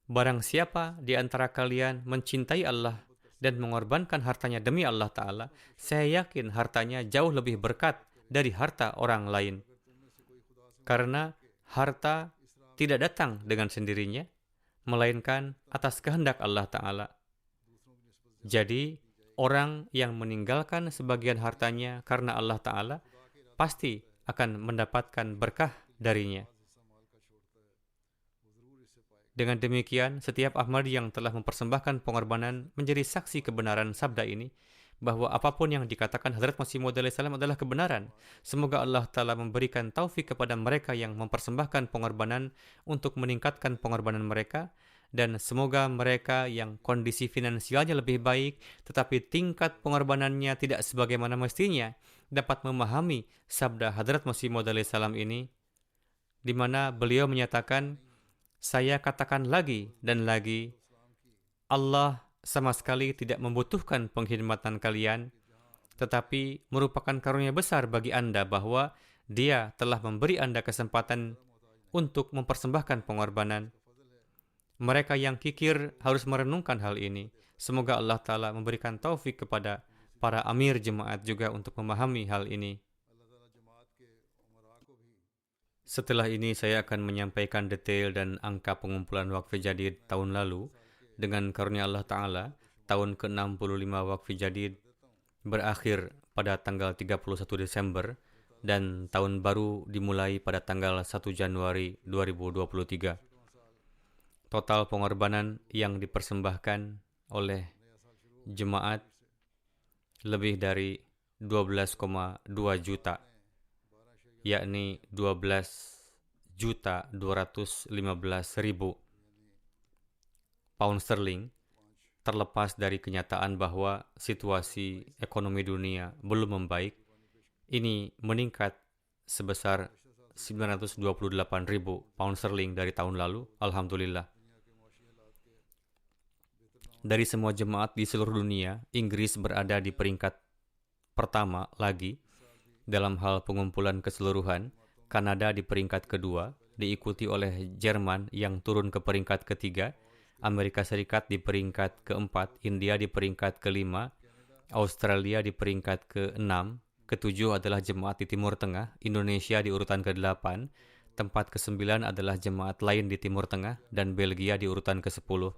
Barang siapa di antara kalian mencintai Allah dan mengorbankan hartanya demi Allah Ta'ala, saya yakin hartanya jauh lebih berkat dari harta orang lain. Karena harta tidak datang dengan sendirinya, melainkan atas kehendak Allah Ta'ala. Jadi, orang yang meninggalkan sebagian hartanya karena Allah Ta'ala, pasti akan mendapatkan berkah darinya. Dengan demikian, setiap Ahmadi yang telah mempersembahkan pengorbanan menjadi saksi kebenaran sabda ini, bahwa apapun yang dikatakan Hadrat Masih Maud salam adalah kebenaran. Semoga Allah Ta'ala memberikan taufik kepada mereka yang mempersembahkan pengorbanan untuk meningkatkan pengorbanan mereka, dan semoga mereka yang kondisi finansialnya lebih baik, tetapi tingkat pengorbanannya tidak sebagaimana mestinya, dapat memahami sabda Hadrat Masih Maud salam ini, di mana beliau menyatakan, saya katakan lagi dan lagi, Allah sama sekali tidak membutuhkan pengkhidmatan kalian, tetapi merupakan karunia besar bagi Anda bahwa Dia telah memberi Anda kesempatan untuk mempersembahkan pengorbanan. Mereka yang kikir harus merenungkan hal ini. Semoga Allah Ta'ala memberikan taufik kepada para amir jemaat juga untuk memahami hal ini. Setelah ini saya akan menyampaikan detail dan angka pengumpulan wakfi jadid tahun lalu. Dengan karunia Allah Ta'ala, tahun ke-65 wakfi jadid berakhir pada tanggal 31 Desember dan tahun baru dimulai pada tanggal 1 Januari 2023. Total pengorbanan yang dipersembahkan oleh jemaat lebih dari 12,2 juta, yakni 12.215.000 pound sterling, terlepas dari kenyataan bahwa situasi ekonomi dunia belum membaik. Ini meningkat sebesar 928.000 pound sterling dari tahun lalu. Alhamdulillah. Dari semua jemaat di seluruh dunia, Inggris berada di peringkat pertama lagi dalam hal pengumpulan keseluruhan. Kanada di peringkat kedua, diikuti oleh Jerman yang turun ke peringkat ketiga, Amerika Serikat di peringkat keempat, India di peringkat kelima, Australia di peringkat keenam, ketujuh adalah jemaat di Timur Tengah, Indonesia di urutan ke-8, tempat ke-9 adalah jemaat lain di Timur Tengah, dan Belgia di urutan ke-10.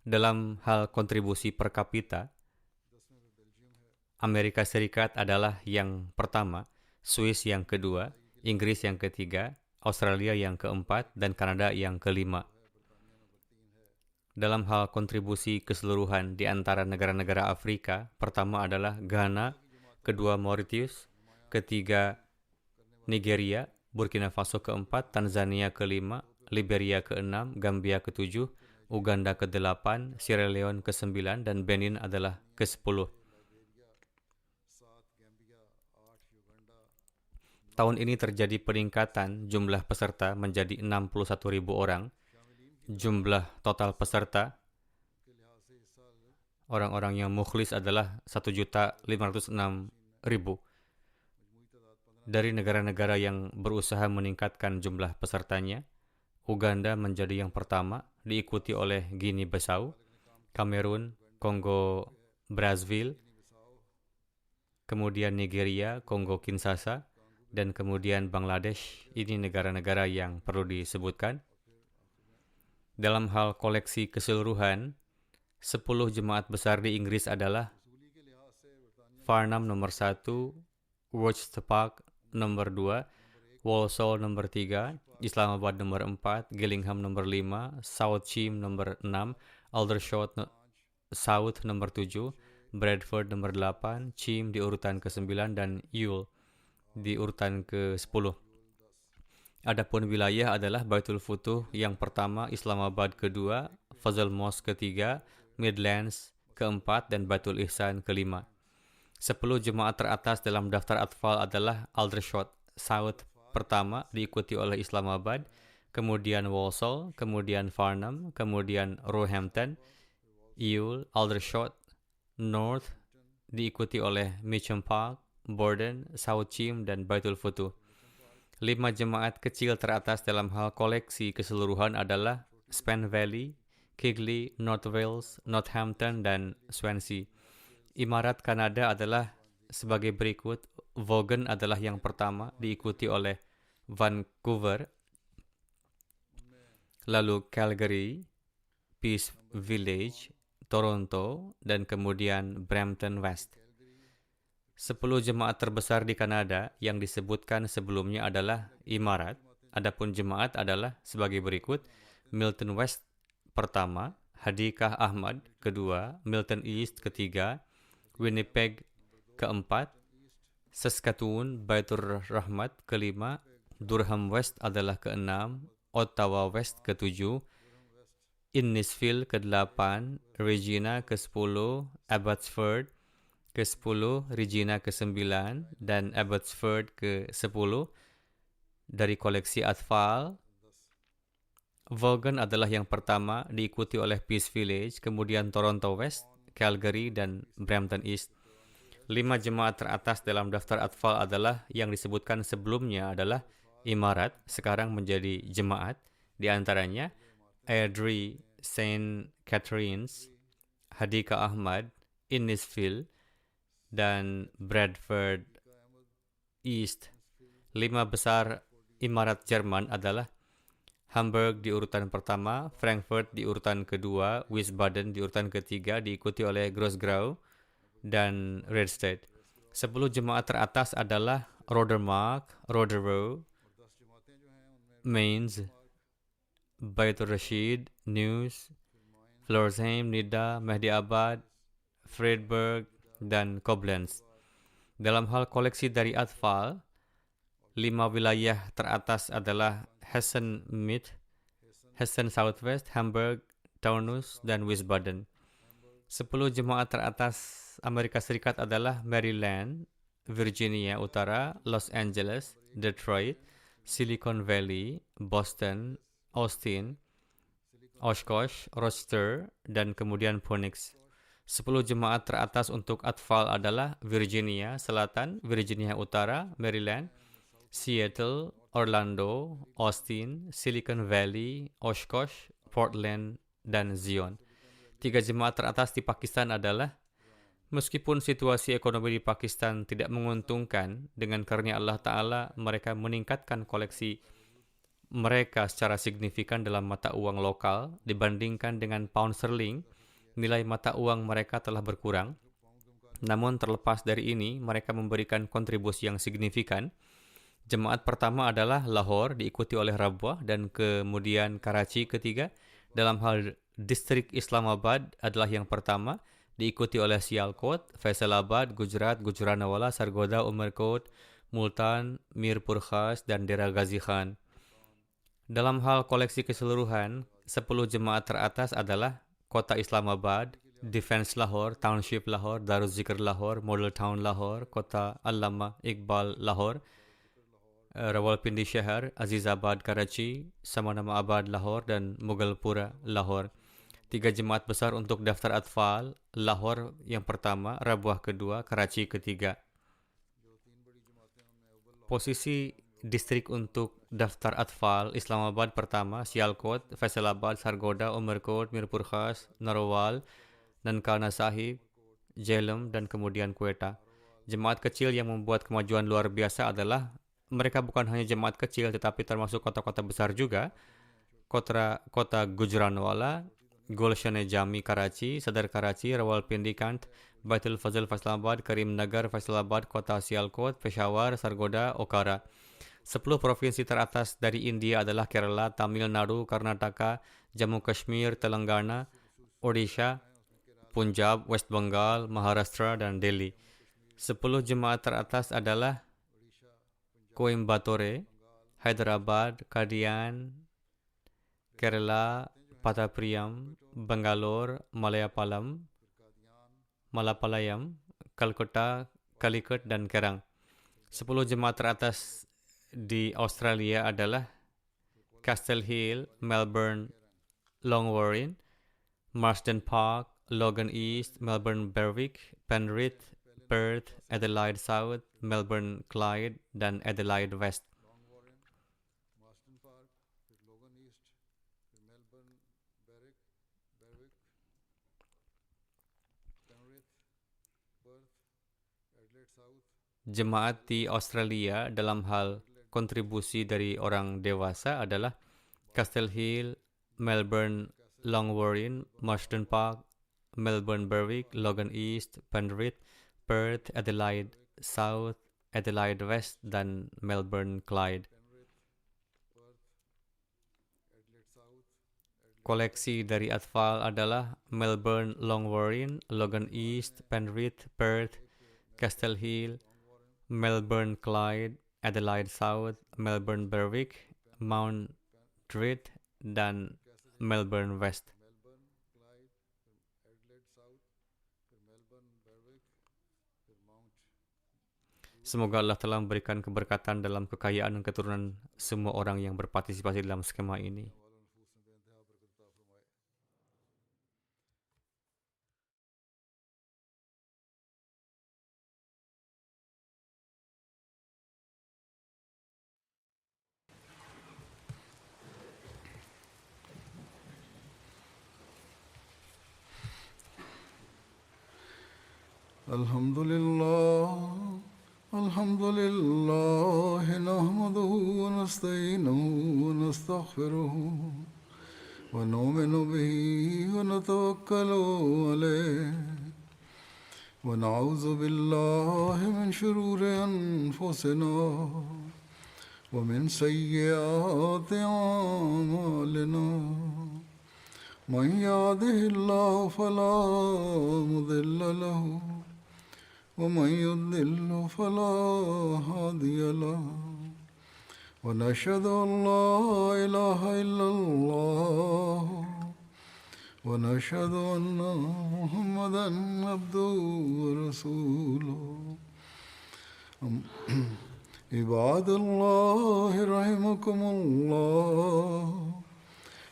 Dalam hal kontribusi per kapita, Amerika Serikat adalah yang pertama, Swiss yang kedua, Inggris yang ketiga, Australia yang keempat, dan Kanada yang kelima. Dalam hal kontribusi keseluruhan di antara negara-negara Afrika, pertama adalah Ghana, kedua Mauritius, ketiga Nigeria, Burkina Faso keempat, Tanzania kelima, Liberia keenam, Gambia ketujuh, Uganda ke-8, Sierra Leone ke-9, dan Benin adalah ke-10. Tahun ini terjadi peningkatan jumlah peserta menjadi 61.000 orang. Jumlah total peserta, orang-orang yang mukhlis adalah 1.506.000. Dari negara-negara yang berusaha meningkatkan jumlah pesertanya, Uganda menjadi yang pertama, diikuti oleh Guinea-Bissau, Kamerun, Kongo Brazzaville, kemudian Nigeria, Kongo Kinshasa, dan kemudian Bangladesh. Ini negara-negara yang perlu disebutkan. Dalam hal koleksi keseluruhan, 10 jemaat besar di Inggris adalah Farnham nomor 1, Worcester Park nomor 2, Walsall nomor 3, Islamabad nomor 4, Gillingham nomor 5, South Cheam nomor 6, Aldershot South nomor 7, Bradford nomor 8, Cheam di urutan ke-9, dan Ewell di urutan ke-10. Adapun wilayah adalah Baitul Futuh yang pertama, Islamabad kedua, Fazal Mosque ketiga, Midlands keempat, dan Baitul Ihsan kelima. 10 jemaat teratas dalam daftar atfal adalah Aldershot South pertama, diikuti oleh Islamabad, kemudian Walsall, kemudian Farnham, kemudian Roehampton, Ewell, Aldershot North, diikuti oleh Mitcham Park, Borden, South Cheam, dan Baitul Futuh. 5 jemaat kecil teratas dalam hal koleksi keseluruhan adalah Span Valley, Keighley, North Wales, Northampton, dan Swansea. Imarat Kanada adalah sebagai berikut. Vaughan adalah yang pertama, diikuti oleh Vancouver, lalu Calgary, Peace Village, Toronto, dan kemudian Brampton West. 10 jemaat terbesar di Kanada yang disebutkan sebelumnya adalah Imarat. Adapun jemaat adalah sebagai berikut: Milton West pertama, Hadikah Ahmad kedua, Milton East ketiga, Winnipeg keempat, Saskatoon Baitur Rahmat kelima, Durham West adalah keenam, Ottawa West ketujuh, Innisfil ke-8, Regina ke-10, Abbotsford ke-10, Regina ke-9, dan Abbotsford ke-10. Dari koleksi atfal, Vaughan adalah yang pertama, diikuti oleh Peace Village, kemudian Toronto West, Calgary, dan Brampton East. 5 jemaat teratas dalam daftar atfal adalah yang disebutkan sebelumnya adalah Imarat, sekarang menjadi jemaat, di antaranya Airdrie St. Catharines, Hadikah Ahmad, Innisfil, dan Bradford East. 5 besar Imarat Jerman adalah Hamburg di urutan pertama, Frankfurt di urutan kedua, Wiesbaden di urutan ketiga, diikuti oleh Grossgrau dan Redstead. 10 jemaat teratas adalah Rodermark, Rodereau, Mainz, Baitur Rashid, News, Florsheim, Nida, Mehdi Abad, Freiburg, dan Koblenz. Dalam hal koleksi dari Atfal, 5 wilayah teratas adalah Hessen Mid, Hessen Southwest, Hamburg, Taunus, dan Wiesbaden. 10 jemaat teratas Amerika Serikat adalah Maryland, Virginia Utara, Los Angeles, Detroit, Silicon Valley, Boston, Austin, Oshkosh, Rochester, dan kemudian Phoenix. 10 jemaat teratas untuk Atfal adalah Virginia Selatan, Virginia Utara, Maryland, Seattle, Orlando, Austin, Silicon Valley, Oshkosh, Portland, dan Zion. 3 jemaat teratas di Pakistan adalah, meskipun situasi ekonomi di Pakistan tidak menguntungkan, dengan karunia Allah Ta'ala mereka meningkatkan koleksi mereka secara signifikan dalam mata uang lokal dibandingkan dengan pound sterling. Nilai mata uang mereka telah berkurang. Namun terlepas dari ini, mereka memberikan kontribusi yang signifikan. Jemaat pertama adalah Lahore, diikuti oleh Rabwah, dan kemudian Karachi ketiga. Dalam hal distrik Islamabad adalah yang pertama, diikuti oleh Sialkot, Faisalabad, Gujarat, Gujranwala, Sargodha, Umerkot, Multan, Mirpur Khas, dan Dera Ghazi Khan. Dalam hal koleksi keseluruhan, 10 jemaat teratas adalah Kota Islamabad, Defense Lahore, Township Lahore, Darul Zikr Lahore, Model Town Lahore, Kota Allama Iqbal Lahore, Rawalpindi Shahar, Azizabad Karachi, Samanama Abad Lahore, dan Mughalpura Lahore. 3 jemaat besar untuk daftar Atfal, Lahore yang pertama, Rabwah kedua, Karachi ketiga. Posisi distrik untuk daftar Atfal, Islamabad pertama, Sialkot, Faisalabad, Sargodha, Umerkot, Mirpur Khas, Narowal, Nankana Sahib, Jhelum, dan kemudian Quetta. Jemaat kecil yang membuat kemajuan luar biasa adalah mereka bukan hanya jemaat kecil tetapi termasuk kota-kota besar juga. Kota Gujranwala, Gulshan-e-Jami Karachi, Sadar Karachi, Rawalpindi Kant, Baitul Fazl Faisalabad, Karimnagar Faisalabad, Kota Sialkot, Peshawar, Sargodha, Okara. 10 provinsi teratas dari India adalah Kerala, Tamil Nadu, Karnataka, Jammu Kashmir, Telangana, Odisha, Punjab, West Bengal, Maharashtra, dan Delhi. 10 jemaat teratas adalah Coimbatore, Hyderabad, Kadian, Kerala, Patapriyam, Bangalore, Malapalayam, Calcutta, Calicut, dan Kerang. 10 jemaat teratas di Australia adalah Castle Hill, Melbourne, Longwarrin, Marsden Park, Logan East, Melbourne Berwick, Penrith, Perth, Adelaide South, Melbourne Clyde, dan Adelaide West. Jemaat di Australia dalam hal kontribusi dari orang dewasa adalah Castle Hill, Melbourne Longwarrin, Marsden Park, Melbourne Berwick, Logan East, Penrith, Perth, Adelaide South, Adelaide West, dan Melbourne Clyde. Koleksi dari Atfal adalah Melbourne Longwarrin, Logan East, Penrith, Perth, Castle Hill, Melbourne Clyde, Adelaide South, Melbourne Berwick, Mount Druitt, dan Melbourne West. Semoga Allah telah memberikan keberkatan dalam kekayaan dan keturunan semua orang yang berpartisipasi dalam skema ini. الحمد لله نحمده ونستعينه ونستغفره ونؤمن به ونتوكل عليه ونعوذ بالله من شرور أنفسنا ومن سيئات أعمالنا من يهده الله فلا مضل له ومن يضلل فلا هادي له ونشهد أن لا إله إلا الله ونشهد أن محمدا عبده ورسوله عباد الله رحمكم الله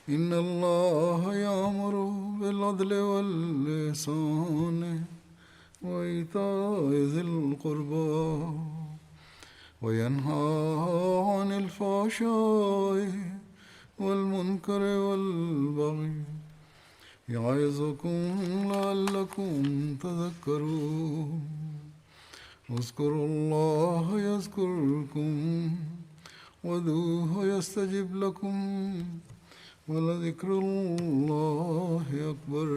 إن الله يأمر بالعدل والإحسان وإيتاء ذي القربى وينهى عن الفحشاء والمنكر والبغي يعظكم لعلكم تذكرون اذكروا الله يذكركم وادعوه يستجب لكم ولذكر الله أكبر